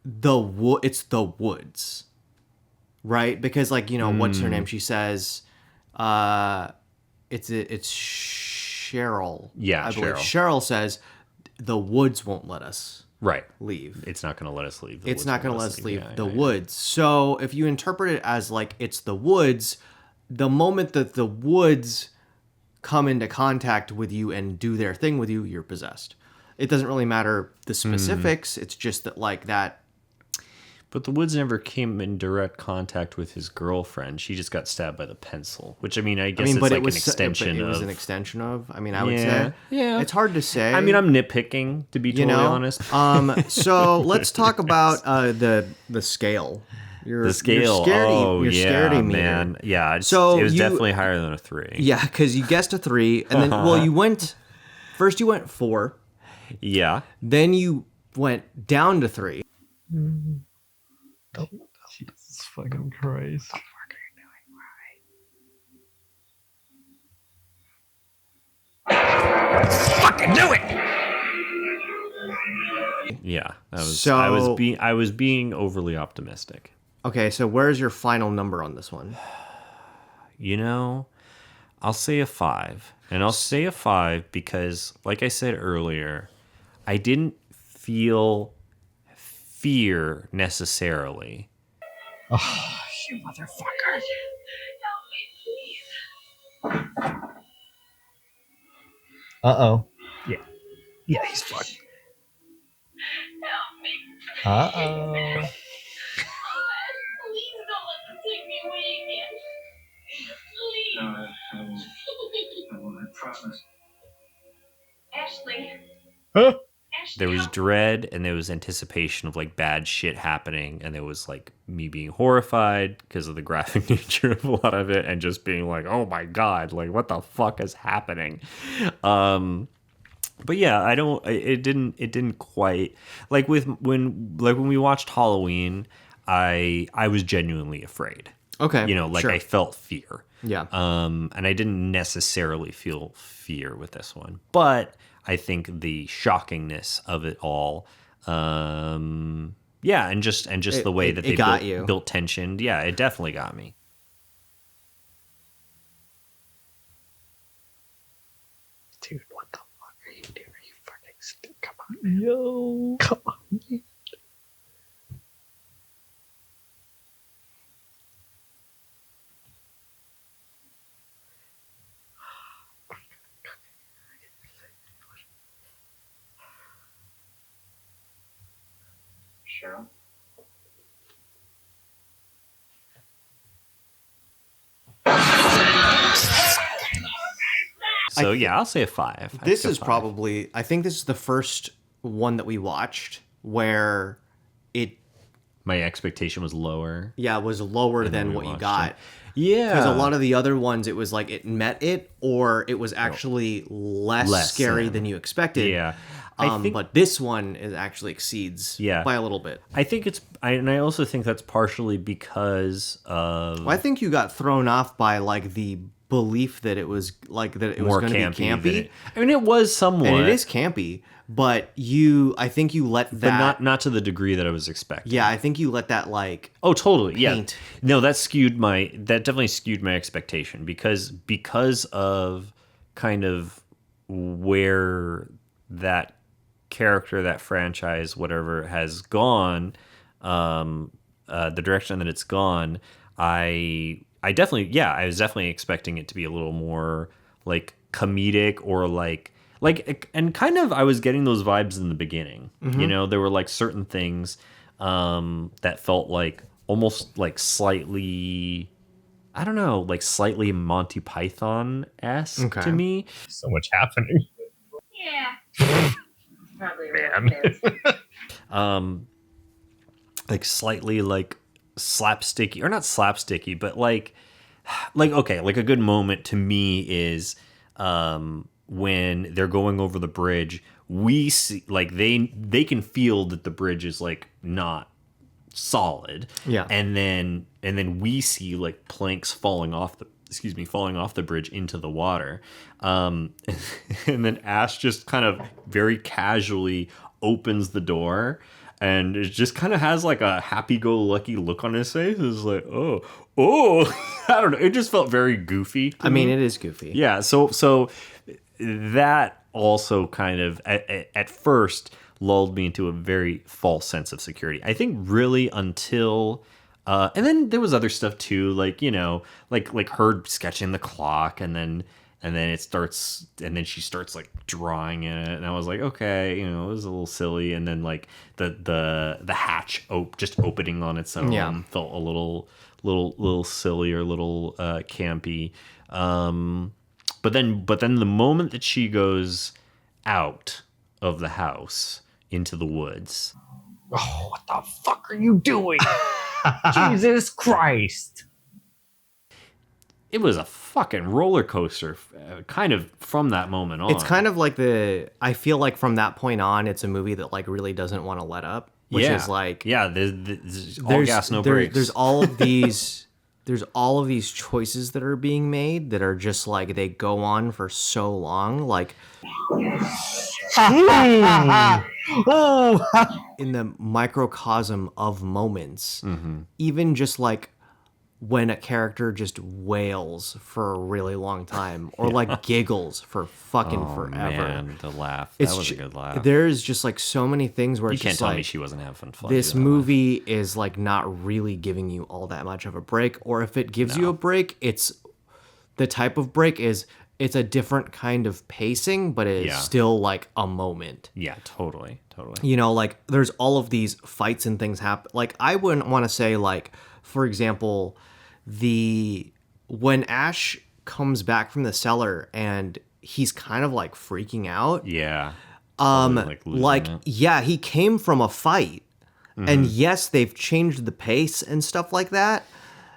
it's the woods, right? Because, like, what's her name? She says, it's Cheryl. Yeah, I believe Cheryl says the woods won't let us leave. It's not going to let us leave. It's not going to let us leave the woods. So if you interpret it as like it's the woods, the moment that the woods come into contact with you and do their thing with you, you're possessed. It doesn't really matter the specifics. It's just that, like, that. But the woods never came in direct contact with his girlfriend. She just got stabbed by the pencil, which, I mean, I guess it's like an extension of... It was an extension of, I mean, I would say. Yeah. It's hard to say. I mean, I'm nitpicking, to be totally honest. So let's talk about the scale. The scale. Scaredy Meter. Man. Yeah, so it was definitely higher than a 3. Yeah, because you guessed a 3, and then, you went 4. Yeah. Then you went down to 3. Jesus fucking Christ. What are you doing, Rami? Fucking do it! Yeah, that was. So, I was being overly optimistic. Okay, so where's your final number on this one? I'll say a 5. And I'll say a 5 because, like I said earlier, I didn't feel fear necessarily. Oh, you motherfucker. Uh-oh. Yeah, he's fucked. Help me. Uh-oh. Please don't let them take me away again. Please. No, I won't. I promise. Ashley. Huh? there was dread and there was anticipation of like bad shit happening, and there was like me being horrified because of the graphic nature of a lot of it, and just being like, oh my god, like what the fuck is happening. But yeah, it didn't quite like when we watched Halloween, I was genuinely afraid. Okay. You know, like sure. I felt fear. Yeah. And I didn't necessarily feel fear with this one, but I think the shockingness of it all, yeah, and just the way that they built tension, yeah, it definitely got me. Dude, what the fuck are you doing? Are you fucking stupid? Come on, man. Yo, come on, man. Cheryl? So yeah, I'll say a 5. This is probably, I think this is the first one that we watched where my expectation was lower. Yeah, was lower than what you got. It. Yeah. Because a lot of the other ones, it was like it met it, or it was actually less scary than you expected. Yeah. But this one actually exceeds by a little bit. I think and I also think that's partially because of... Well, I think you got thrown off by like the belief that it was like that it was going to be campy. I mean, it was somewhat. And it is campy, but I think you let that... But not to the degree that I was expecting. Yeah, I think you let that like... Oh, totally. Paint. Yeah. No, that definitely skewed my expectation because of kind of where that character, that franchise, whatever, has gone, the direction that it's gone, I was definitely expecting it to be a little more like comedic or like and kind of I was getting those vibes in the beginning. Mm-hmm. You know, there were like certain things that felt like almost like slightly, I don't know, like slightly Monty Python-esque to me. So much happening. Yeah. Probably Man. Like slightly like slapsticky, or not slapsticky, but like okay, like a good moment to me is when they're going over the bridge. We see like they can feel that the bridge is like not solid. Yeah. And then we see like planks falling off the bridge into the water. And then Ash just kind of very casually opens the door, and it just kind of has like a happy-go-lucky look on his face. It's like, oh, I don't know. It just felt very goofy. I mean, it is goofy. Yeah. So that also kind of at first lulled me into a very false sense of security. I think really until... and then there was other stuff too, like, you know, like her sketching the clock, and then it starts, and then she starts like drawing it, and I was like, okay, you know, it was a little silly, and then like the hatch just opening on its own felt a little silly or a little campy. But then the moment that she goes out of the house into the woods, oh, what the fuck are you doing? Jesus Christ. It was a fucking roller coaster, kind of from that moment on. It's kind of like I feel like from that point on, it's a movie that like really doesn't want to let up, which is like... Yeah, there's all gas, no brakes. There's all of these... There's all of these choices that are being made that are just like, they go on for so long, like... in the microcosm of moments, even just like when a character just wails for a really long time, or like giggles for fucking forever. Man, the laugh. That was a good laugh. There's just like so many things where you it's can't just tell like, me she wasn't having fun. This movie is like not really giving you all that much of a break, or if it gives you a break, it's the type of break is it's a different kind of pacing, but it's still like a moment. Yeah, totally. You know, like there's all of these fights and things happen. Like I wouldn't want to say like, for example, when Ash comes back from the cellar and he's kind of like freaking out. Yeah. Like, losing it. yeah, he came from a fight. And yes, they've changed the pace and stuff like that.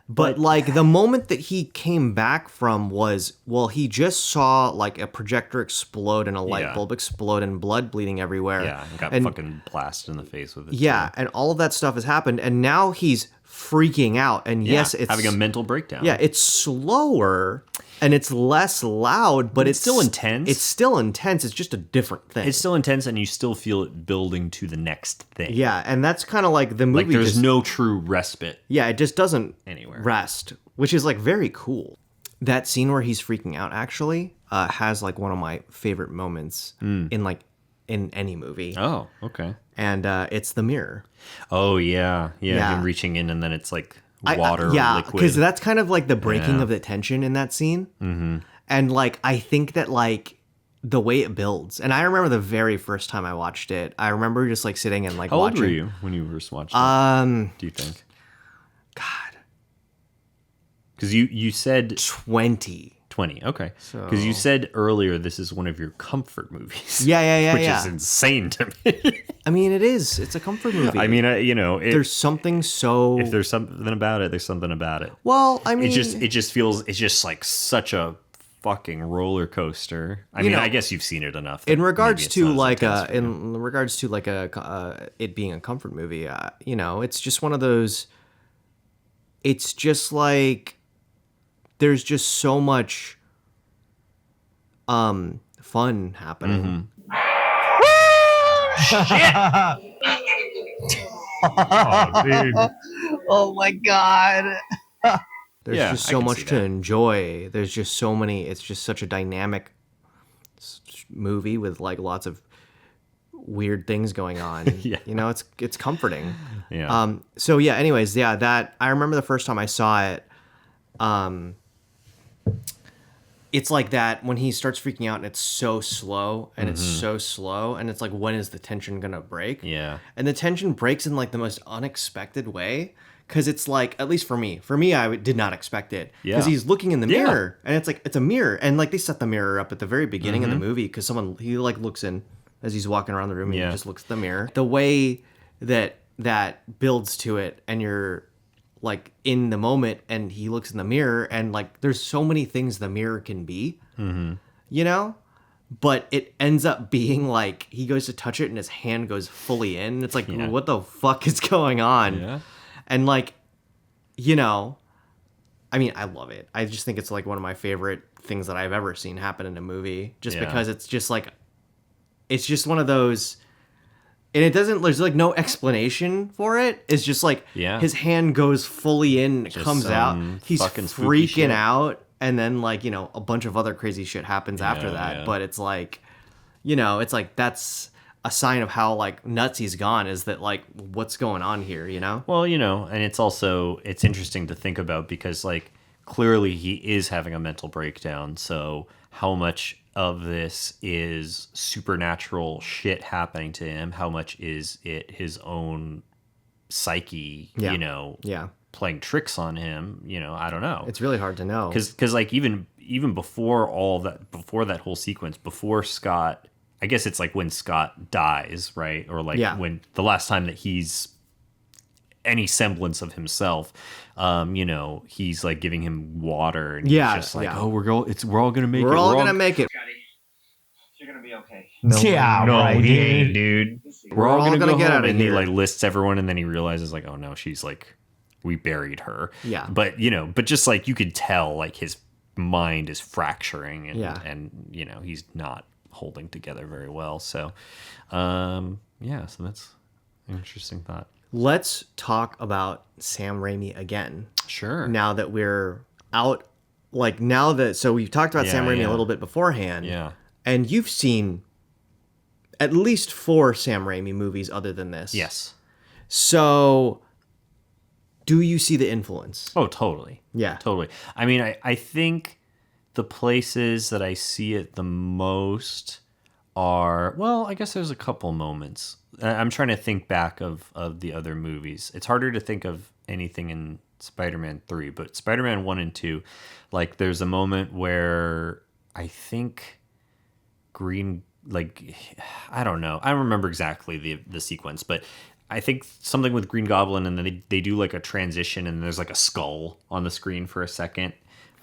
But like the moment that he came back from was, well, he just saw like a projector explode and a light bulb explode and blood bleeding everywhere. Yeah, and got fucking blasted in the face with it. Yeah, too. and all of that stuff has happened. And now he's freaking out. And yes, it's having a mental breakdown. Yeah, it's slower and it's less loud, but it's still intense. It's still intense. It's just a different thing. It's still intense, and you still feel it building to the next thing. Yeah, and that's kind of like the movie. Like there's no true respite. Yeah, it just doesn't anywhere rest, which is like very cool. That scene where he's freaking out actually has like one of my favorite moments in any movie. Oh, okay. And it's the mirror. Oh yeah, him reaching in, and then it's like water or liquid. Because that's kind of like the breaking of the tension in that scene. Mm-hmm. And like I think that like the way it builds, and I remember the very first time I watched it, I remember just like sitting and like watching. How old were you when you first watched it? Do you think? God, because you said 20. 20, okay. Because you said earlier this is one of your comfort movies. Yeah. Which is insane to me. I mean, it is. It's a comfort movie. I mean, there's something so. If there's something about it, there's something about it. Well, I mean, it just feels. It's just like such a fucking roller coaster. I mean, I guess you've seen it enough. In regards to like it being a comfort movie, it's just one of those. It's just like. There's just so much fun happening. Oh, dude. Oh my god. There's just so much to that. enjoy. There's just so many. It's just such a dynamic movie with like lots of weird things going on. It's comforting. Yeah. So yeah, anyways, that I remember the first time I saw it. It's like that when he starts freaking out and it's so slow and it's like, when is the tension gonna break? Yeah. And the tension breaks in like the most unexpected way, because it's like, at least for me, I did not expect it, because he's looking in the mirror and it's like, it's a mirror, and like they set the mirror up at the very beginning of the movie because he like looks in as he's walking around the room and he just looks at the mirror. The way that builds to it, and you're like in the moment, and he looks in the mirror, and like there's so many things the mirror can be, but it ends up being like he goes to touch it and his hand goes fully in. And it's like, what the fuck is going on? Yeah. And like, I mean, I love it. I just think it's like one of my favorite things that I've ever seen happen in a movie, just because it's just like, it's just one of those. And there's like no explanation for it. It's just like his hand goes fully in, it comes out. He's freaking out. And then like, a bunch of other crazy shit happens after that. Yeah. But it's like, it's like, that's a sign of how like nuts he's gone, is that like, what's going on here, Well, and it's interesting to think about, because like clearly he is having a mental breakdown. So how much of this is supernatural shit happening to him? How much is it his own psyche, playing tricks on him? I don't know. It's really hard to know. Because like even before before that whole sequence, before Scott, I guess it's like when Scott dies, right? Or like when the last time that he's any semblance of himself, he's like giving him water, and he's just like, oh, we're all gonna make it. We're all gonna make it. You're gonna be okay. He ain't, dude. We're all gonna get home. out of and here. he like lists everyone, and then he realizes like, oh no, she's like, we buried her. Yeah. But but just like you could tell, like his mind is fracturing, and he's not holding together very well. So, so that's an interesting thought. Let's talk about Sam Raimi again. Sure. Now that we're out, so we've talked about Sam Raimi a little bit beforehand. Yeah. And you've seen at least 4 Sam Raimi movies other than this. Yes. So, do you see the influence? Oh, totally. Yeah. Totally. I mean, I think the places that I see it the most are, well, I guess there's a couple moments. I'm trying to think back of the other movies. It's harder to think of anything in Spider-Man 3, but Spider-Man 1 and 2, like there's a moment where I think Green like I don't know. I don't remember exactly the sequence, but I think something with Green Goblin, and then they do like a transition, and there's like a skull on the screen for a second.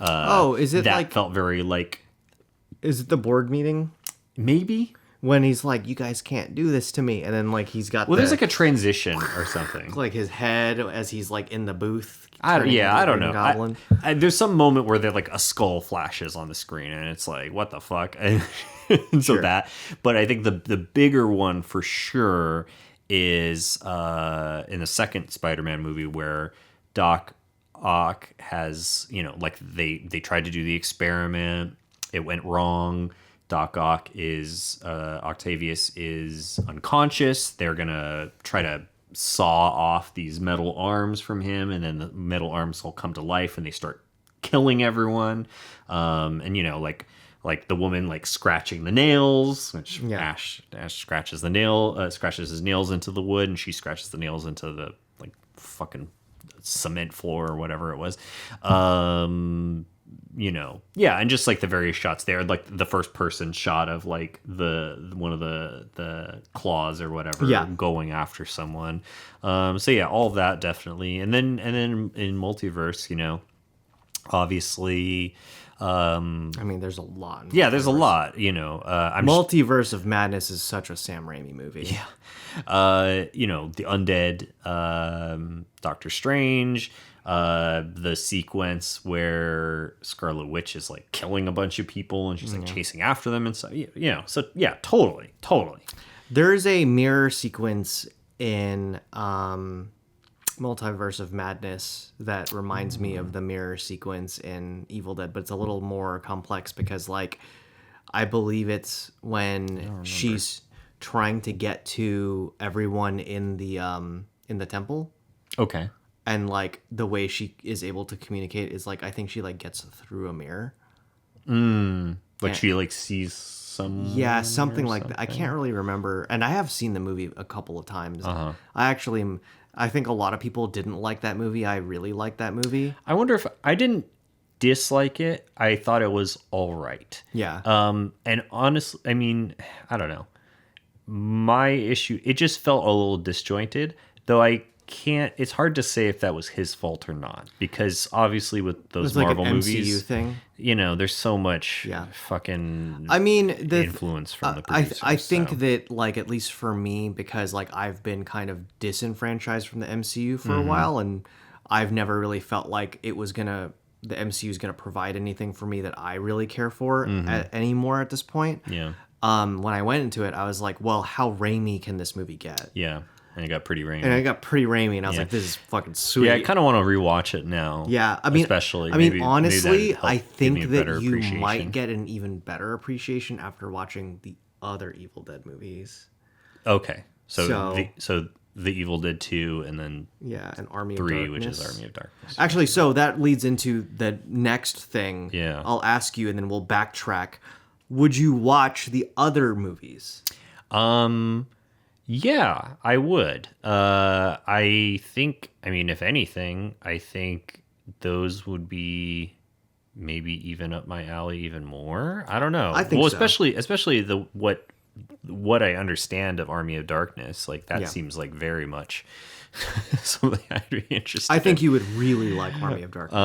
Is it that like felt very like is it the board meeting maybe? when he's like, "You guys can't do this to me," and then like he's got There's like a transition or something. like his head as he's like in the booth. I turning into don't Green know. Goblin. There's some moment where there like a skull flashes on the screen, and it's like, what the fuck? And so Sure. that. But I think the bigger one for sure is in the second Spider-Man movie where Doc Ock has, like they tried to do the experiment, it went wrong. Doc Ock is Octavius is unconscious. They're gonna try to saw off these metal arms from him, and then the metal arms will come to life and they start killing everyone. And like the woman like scratching the nails, which Ash scratches scratches his nails into the wood, and she scratches the nails into the like fucking cement floor or whatever it was. And just like the various shots there, like the first person shot of like the one of the claws or whatever going after someone. All of that definitely. And then in Multiverse, obviously, I mean, there's a lot. there's a lot, Multiverse of Madness is such a Sam Raimi movie. Yeah. The undead, Doctor Strange, the sequence where Scarlet Witch is like killing a bunch of people and she's like chasing after them and stuff. Totally. There's a mirror sequence in Multiverse of Madness that reminds me of the mirror sequence in Evil Dead, but it's a little more complex because like I believe it's when she's trying to get to everyone in the temple. Okay. And like the way she is able to communicate is like I think she like gets through a mirror. She like sees some. Yeah, something like that. I can't really remember, and I have seen the movie a couple of times. I think a lot of people didn't like that movie. I really liked that movie. I wonder if I didn't dislike it. I thought it was all right. Yeah. And honestly, I mean, I don't know. My issue, it just felt a little disjointed, though it's hard to say if that was his fault or not, because obviously with those Marvel an movies, MCU thing. There's so much fucking influence from the producers. I think that like at least for me, because like I've been kind of disenfranchised from the MCU for a while, and I've never really felt like the MCU is gonna provide anything for me that I really care for anymore at this point. Yeah. When I went into it, I was like, well, how Raimi can this movie get? Yeah. And it got pretty Raimi. And I was like, this is fucking sweet. Yeah, I kind of want to rewatch it now. Yeah, I mean, especially. Honestly, I think that you appreciation. might get an even better appreciation after watching the other Evil Dead movies. Okay, so the Evil Dead 2, and then and Army 3, of Darkness. which is Army of Darkness. Actually, so that leads into the next thing. Yeah, I'll ask you, and then we'll backtrack. Would you watch the other movies? Yeah, I would. I think, if anything, I think those would be maybe even up my alley even more. I don't know. I think so. Especially the what I understand of Army of Darkness, like that seems like very much something I'd be interested I think you would really like Army of Darkness.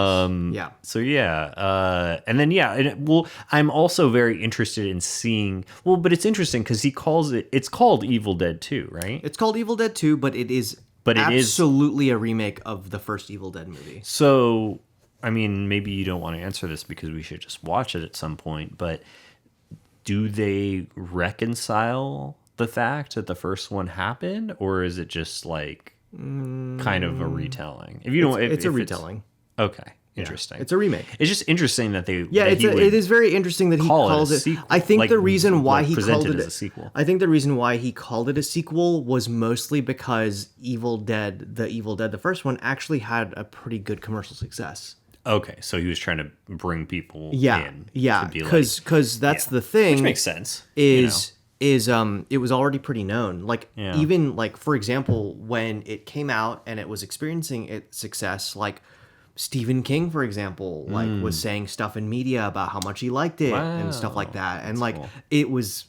So and then I'm also very interested in seeing. Well, but it's interesting because it's called Evil Dead 2, right? It's called Evil Dead 2, but it is absolutely a remake of the first Evil Dead movie. So, maybe you don't want to answer this because we should just watch it at some point, but do they reconcile the fact that the first one happened, or is it just like kind of a retelling? It's a retelling. Okay, interesting. It's a remake. It's just interesting that they. Yeah, it is very interesting that he calls it. I think the reason why he called it as a sequel. I think the reason why he called it a sequel was mostly because Evil Dead, the first one, actually had a pretty good commercial success. Okay, so he was trying to bring people in. Yeah, because that's the thing. Which makes sense. It was already pretty known. Like even like for example, when it came out and it was experiencing its success, like Stephen King, for example, was saying stuff in media about how much he liked it and stuff like that. And like cool. it was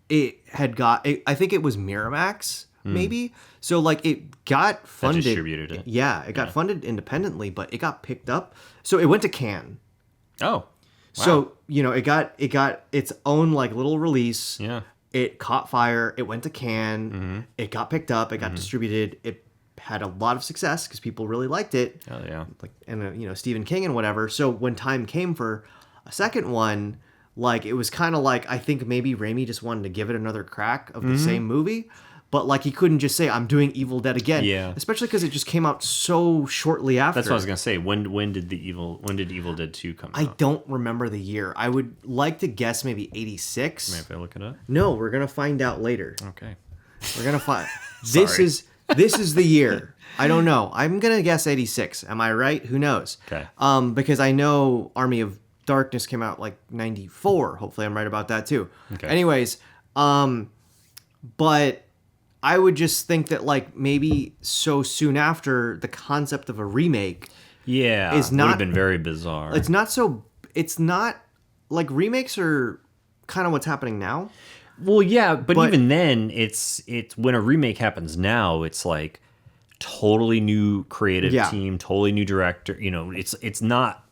it had got, I think it was Miramax, maybe. So like it got funded. That distributed it. Yeah, it got funded independently, but it got picked up. So it went to Cannes. Oh, wow. So, you know, it got its own like little release. Yeah. It caught fire. It went to Cannes. It got picked up. It got distributed. It had a lot of success because people really liked it. Oh yeah. Like, and you know, Stephen King and whatever. So when time came for a second one, like it was kind of like, I think maybe Rami just wanted to give it another crack of the same movie. But like he couldn't just say, I'm doing Evil Dead again. Yeah. Especially because it just came out so shortly after. That's what I was gonna say. When did Evil Dead 2 come out? I don't remember the year. I would like to guess maybe 86. Maybe I look it up. No, we're gonna find out later. Okay. We're gonna find. This is the year. I don't know. I'm gonna guess 86. Am I right? Who knows? Okay. Because I know Army of Darkness came out like 94. Hopefully, I'm right about that too. Okay. Anyways, but I would just think that like maybe so soon after the concept of a remake. Yeah. Is would not have been very bizarre. It's not like remakes are kind of what's happening now. Well, yeah, but even then, it's when a remake happens now, it's like totally new creative team, totally new director. You know, it's not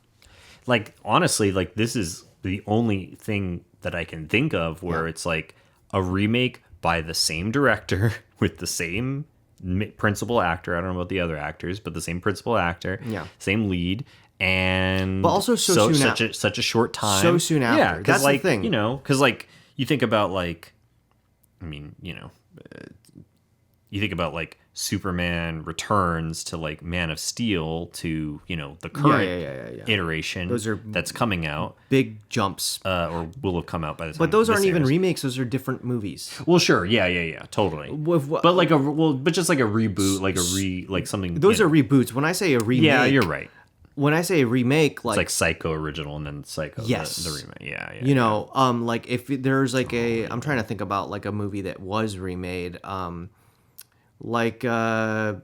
like, honestly, like this is the only thing that I can think of where it's like a remake by the same director with the same principal actor. I don't know about the other actors, but the same principal actor, same lead. And but also such a short time, so soon after. Yeah, that's like, the thing. You know, because like you think about like, I mean, you know, you think about like Superman Returns to like Man of Steel to, you know, the current iteration that's coming out. Big jumps. Or will have come out by the time. But those aren't even remakes. Those are different movies. Well, sure. Yeah. Totally. But like but just like a reboot, like something. Those are reboots. When I say a remake. Yeah, you're right. When I say a remake, like. It's like Psycho original and then Psycho. Yes. The remake. Yeah. You know, like if there's like I'm trying to think about like a movie that was remade. Like the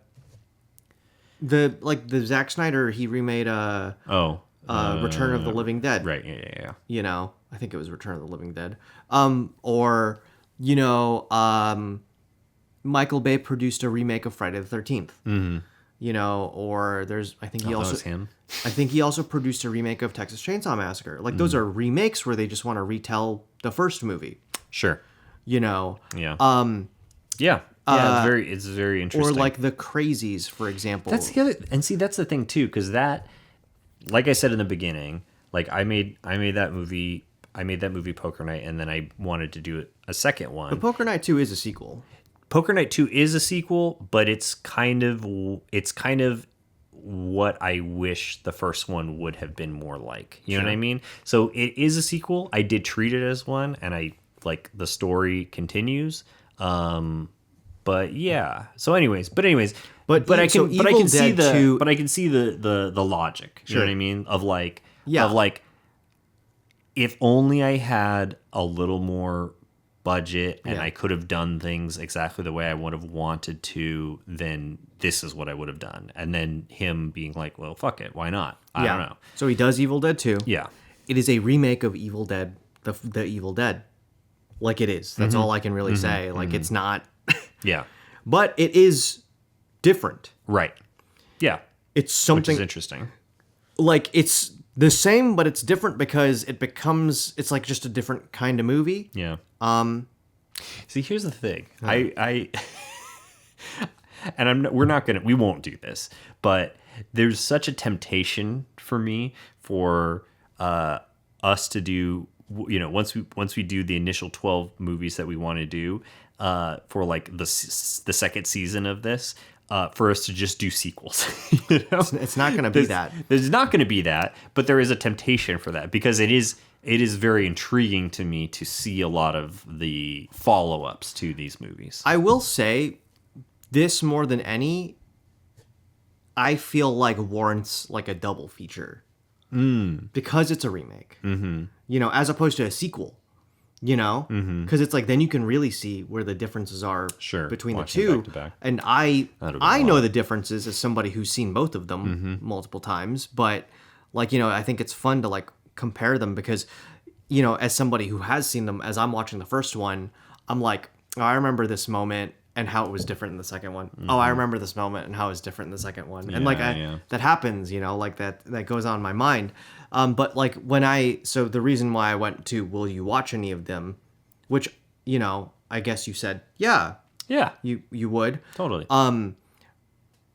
Zack Snyder, he remade Return of the Living Dead. Right. Yeah. You know, I think it was Return of the Living Dead. Or you know, Michael Bay produced a remake of Friday the 13th. Mm-hmm. You know, or there's I think he also produced a remake of Texas Chainsaw Massacre. Like those are remakes where they just want to retell the first movie. Sure. You know. Yeah. Yeah. Yeah, it's very interesting. Or like The Crazies, for example. That's the other, and see, that's the thing too, because that, like I said in the beginning, like I made that movie Poker Night, and then I wanted to do a second one. But Poker Night 2 is a sequel. Poker Night 2 is a sequel, but it's kind of what I wish the first one would have been more like. You know what I mean? So it is a sequel. I did treat it as one, and I like the story continues. But yeah. So anyways, but I can see the logic. You know what I mean? Of like if only I had a little more budget and I could have done things exactly the way I would have wanted to, then this is what I would have done. And then him being like, well, fuck it, why not? I don't know. So he does Evil Dead 2. Yeah. It is a remake of Evil Dead, the Evil Dead. Like it is. That's all I can really say. Like it's not. Yeah. But it is different. Right. Yeah. It's something. Which is interesting. Like it's the same, but it's different because it's like just a different kind of movie. Yeah. See, here's the thing. We won't do this, but there's such a temptation for me for us to do, you know, once we do the initial 12 movies that we want to do for like the second season of this, for us to just do sequels. You know? It's not going to be that. There's not going to be that, but there is a temptation for that because it is very intriguing to me to see a lot of the follow-ups to these movies. I will say this more than any, I feel like warrants like a double feature. Because it's a remake. Mm-hmm. You know, as opposed to a sequel. You know? Because it's like then you can really see where the differences are between the two. Back to back. And I know the differences as somebody who's seen both of them multiple times. But like, you know, I think it's fun to like compare them because, you know, as somebody who has seen them, as I'm watching the first one, I'm like, oh, I remember this moment and how it was different in the second one. Oh, I remember this moment and how it was different in the second one. And like that happens, like that goes on in my mind. But like so the reason why I went to will you watch any of them, which, I guess you said, yeah, you would. Totally.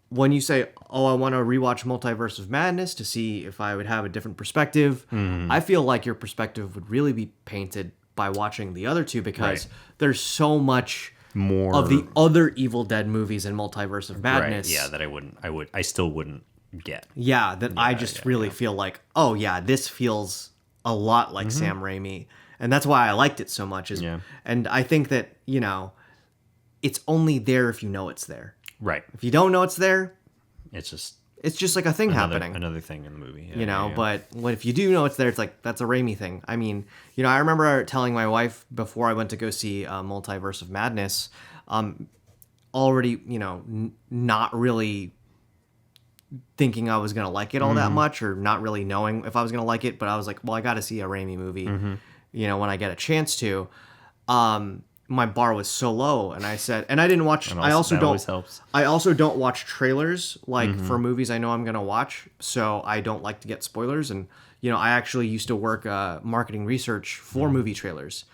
When you say, oh, I want to rewatch Multiverse of Madness to see if I would have a different perspective, I feel like your perspective would really be painted by watching the other two because there's so much more of the other Evil Dead movies in Multiverse of Madness. Right. Yeah, that I still wouldn't get. Yeah, I just really feel like, oh yeah, this feels a lot like Sam Raimi. And that's why I liked it so much. And I think that, it's only there if you know it's there. Right. If you don't know it's there, it's just like a thing happening. Another thing in the movie. But if you do know it's there, it's like, that's a Raimi thing. I mean, I remember telling my wife before I went to go see Multiverse of Madness, already, not really thinking I was going to like it all that much or not really knowing if I was going to like it. But I was like, well, I got to see a Raimi movie, when I get a chance to. My bar was so low, and I said, and I didn't watch. I also don't watch trailers for movies I know I'm gonna watch, so I don't like to get spoilers. And I actually used to work marketing research for movie trailers,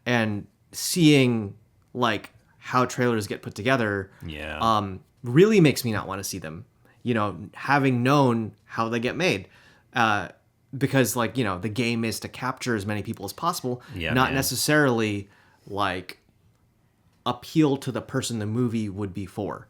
and seeing like how trailers get put together, really makes me not want to see them. Having known how they get made, because the game is to capture as many people as possible, not necessarily like appeal to the person the movie would be for,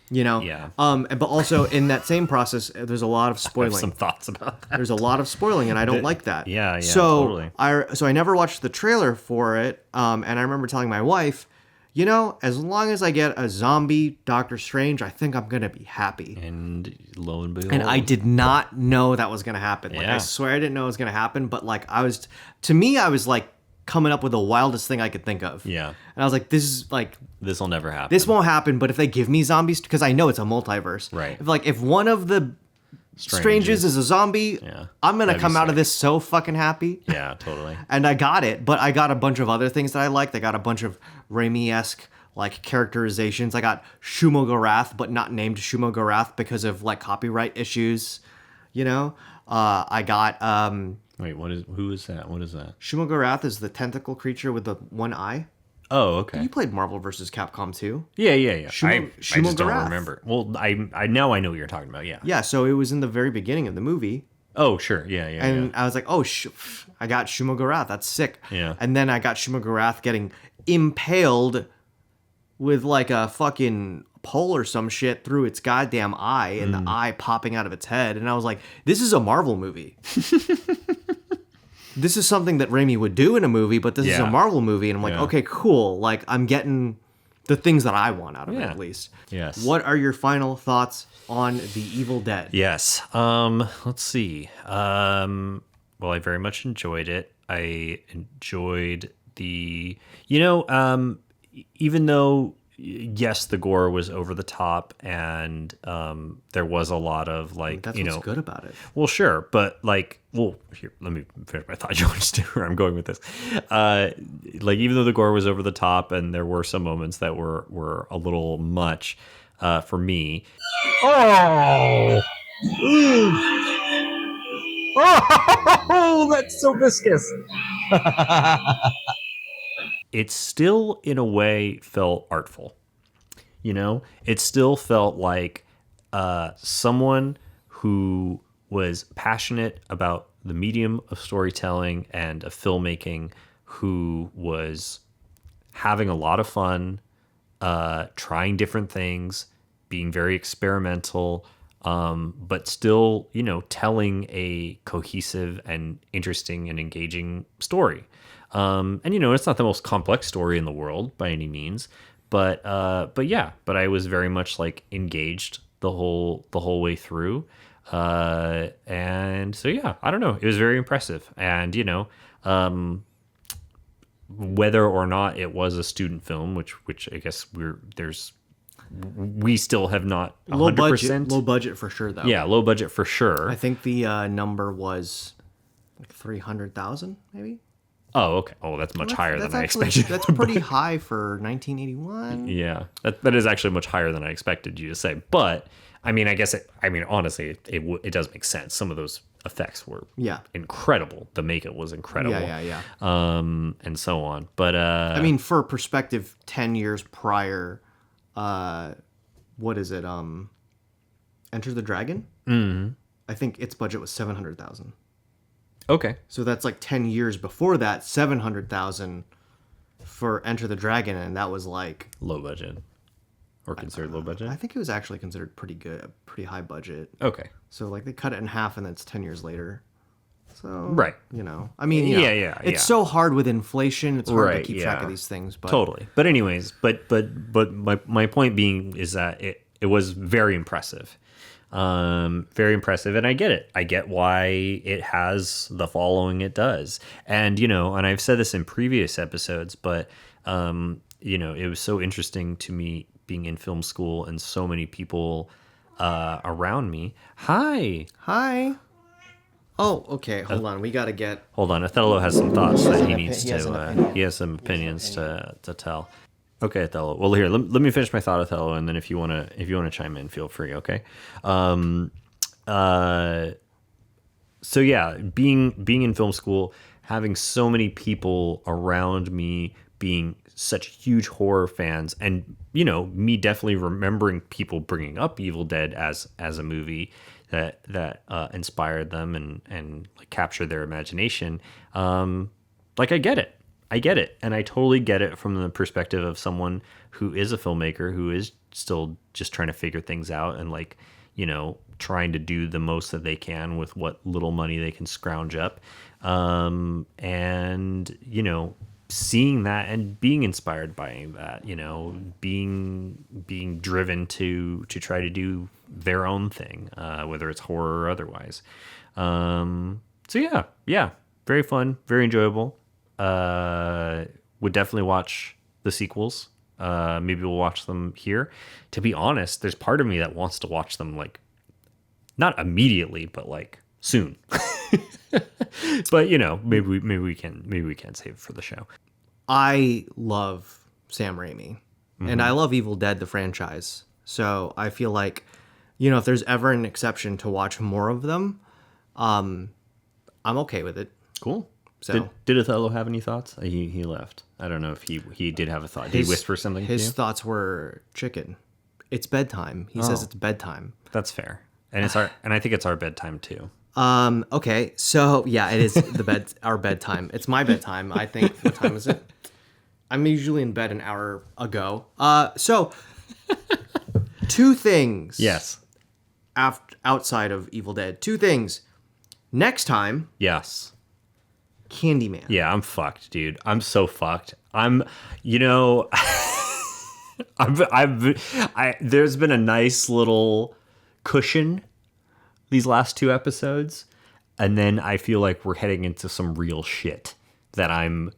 but also in that same process there's a lot of spoiling. I have some thoughts about that. There's a lot of spoiling and I don't like that. Totally. So I never watched the trailer for it, and I remember telling my wife, as long as I get a zombie Doctor Strange, I think I'm gonna be happy. And lo and behold, and I did not know that was gonna happen. I swear I didn't know it was gonna happen, but like I was like coming up with the wildest thing I could think of. Yeah. And I was like, this will never happen. This won't happen, but if they give me zombies, because I know it's a multiverse. Right. If one of the Stranges is a zombie, I'm going to come out of this so fucking happy. Yeah, totally. And I got it, but I got a bunch of other things that I liked. I got a bunch of Raimi-esque characterizations. I got Shumo Gorath, but not named Shumo Gorath because of copyright issues. I got Wait, who is that? What is that? Shumo Gorath is the tentacle creature with the one eye. Oh, okay. You played Marvel vs. Capcom 2. Yeah. Shumo I just don't remember. Well, I now I know what you're talking about. Yeah. Yeah. So it was in the very beginning of the movie. Oh, sure. Yeah. And I was like, oh, I got Shumo Gorath. That's sick. Yeah. And then I got Shumo Gorath getting impaled with a fucking pole or some shit through its goddamn eye, and the eye popping out of its head. And I was like, this is a Marvel movie. This is something that Raimi would do in a movie, but this is a Marvel movie. And I'm like, okay, cool. I'm getting the things that I want out of it, at least. Yes. What are your final thoughts on The Evil Dead? Yes. Let's see. Well, I very much enjoyed it. I enjoyed even though, yes, the gore was over the top, and there was a lot of that's what's good about it. Well, sure, but here, let me finish my thought. You understand where I'm going with this? Even though the gore was over the top, and there were some moments that were a little much for me. Oh, oh, that's so viscous. It still, in a way, felt artful. It still felt like someone who was passionate about the medium of storytelling and of filmmaking, who was having a lot of fun, trying different things, being very experimental, but still, telling a cohesive and interesting and engaging story. And it's not the most complex story in the world by any means, but I was very much engaged the whole way through. And so, I don't know, it was very impressive. And, whether or not it was a student film, which I guess we still have not 100%. Low budget for sure, though. Yeah, low budget for sure. I think the number was 300,000, maybe. Oh, okay. Oh, that's much higher than I actually, expected. That's pretty high for 1981. Yeah, that is actually much higher than I expected you to say. But I mean, I guess honestly, it does make sense. Some of those effects were incredible. The makeup was incredible. Yeah. And so on. But I mean, for perspective, 10 years prior, what is it? Enter the Dragon. Mm-hmm. I think its budget was $700,000. Okay. So that's like 10 years before that, $700,000 for Enter the Dragon, and that was like low budget, or considered low budget. I think it was actually considered pretty good, pretty high budget. Okay. So like they cut it in half, and that's 10 years later. So right. I mean, it's so hard with inflation. It's hard to keep track of these things. But totally. But anyways, but my point being is that it was very impressive. Very impressive, and I get it. I get why it has the following it does. And and I've said this in previous episodes, but it was so interesting to me being in film school and so many people around me. Hi. Oh, okay. Hold on. We gotta get. Hold on. Othello has some thoughts that he needs to. He has some opinions to tell. Okay, Othello. Well, here, let me finish my thought, Othello, and then if you wanna chime in, feel free. Okay. So yeah, being in film school, having so many people around me being such huge horror fans, and me definitely remembering people bringing up Evil Dead as a movie that inspired them and like captured their imagination. Like I get it, and I totally get it from the perspective of someone who is a filmmaker who is still just trying to figure things out and like trying to do the most that they can with what little money they can scrounge up, and seeing that and being inspired by that, being driven to try to do their own thing, whether it's horror or otherwise. So yeah, very fun, very enjoyable. Would definitely watch the sequels. Maybe we'll watch them here. To be honest, there's part of me that wants to watch them like not immediately, but like soon. But maybe we can save it for the show. I love Sam Raimi, and I love Evil Dead, the franchise. So I feel like, if there's ever an exception to watch more of them, I'm okay with it. Cool. So did Othello have any thoughts? He left. I don't know if he did have a thought. Did he whisper something to you? His thoughts were chicken. It's bedtime. He says it's bedtime. That's fair. And I think it's our bedtime too. Okay. So yeah, it is our bedtime. It's my bedtime. I think. What time is it? I'm usually in bed an hour ago. So two things. Yes. Outside of Evil Dead, two things. Next time. Yes. Candyman. Yeah, I'm fucked, dude. I'm so fucked. There's been a nice little cushion these last two episodes, and then I feel like we're heading into some real shit that I'm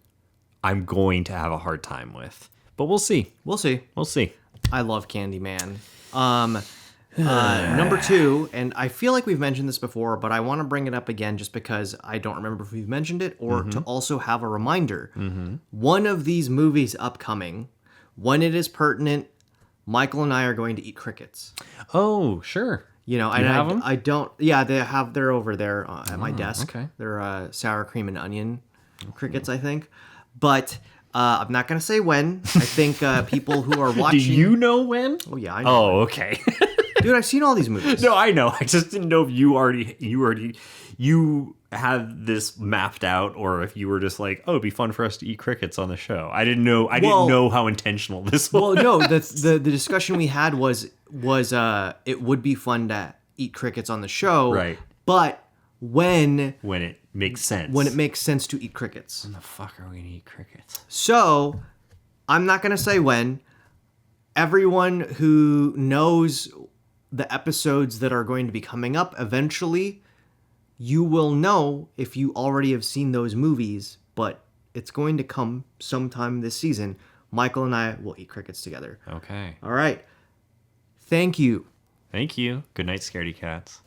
going to have a hard time with. But we'll see. We'll see. I love Candyman. Number two, and I feel like we've mentioned this before, but I want to bring it up again just because I don't remember if we've mentioned it, or to also have a reminder. One of these movies upcoming, when it is pertinent, Michael and I are going to eat crickets. Oh, sure. I don't. Yeah, they're over there at my desk. Okay. They're sour cream and onion crickets, I think. But I'm not gonna say when. I think people who are watching. Do you know when? Oh yeah, I know. Oh, okay. Dude, I've seen all these movies. No, I know. I just didn't know if you had this mapped out, or if you were just like, oh, it'd be fun for us to eat crickets on the show. I didn't know. I didn't know how intentional this was. Well, no. The discussion we had was it would be fun to eat crickets on the show, right? But when it makes sense. When it makes sense to eat crickets. When the fuck are we gonna eat crickets? So, I'm not gonna say when. Everyone who knows the episodes that are going to be coming up eventually, you will know if you already have seen those movies, but it's going to come sometime this season. Michael and I will eat crickets together. Okay. All right. Thank you. Thank you. Good night, Scaredy Cats.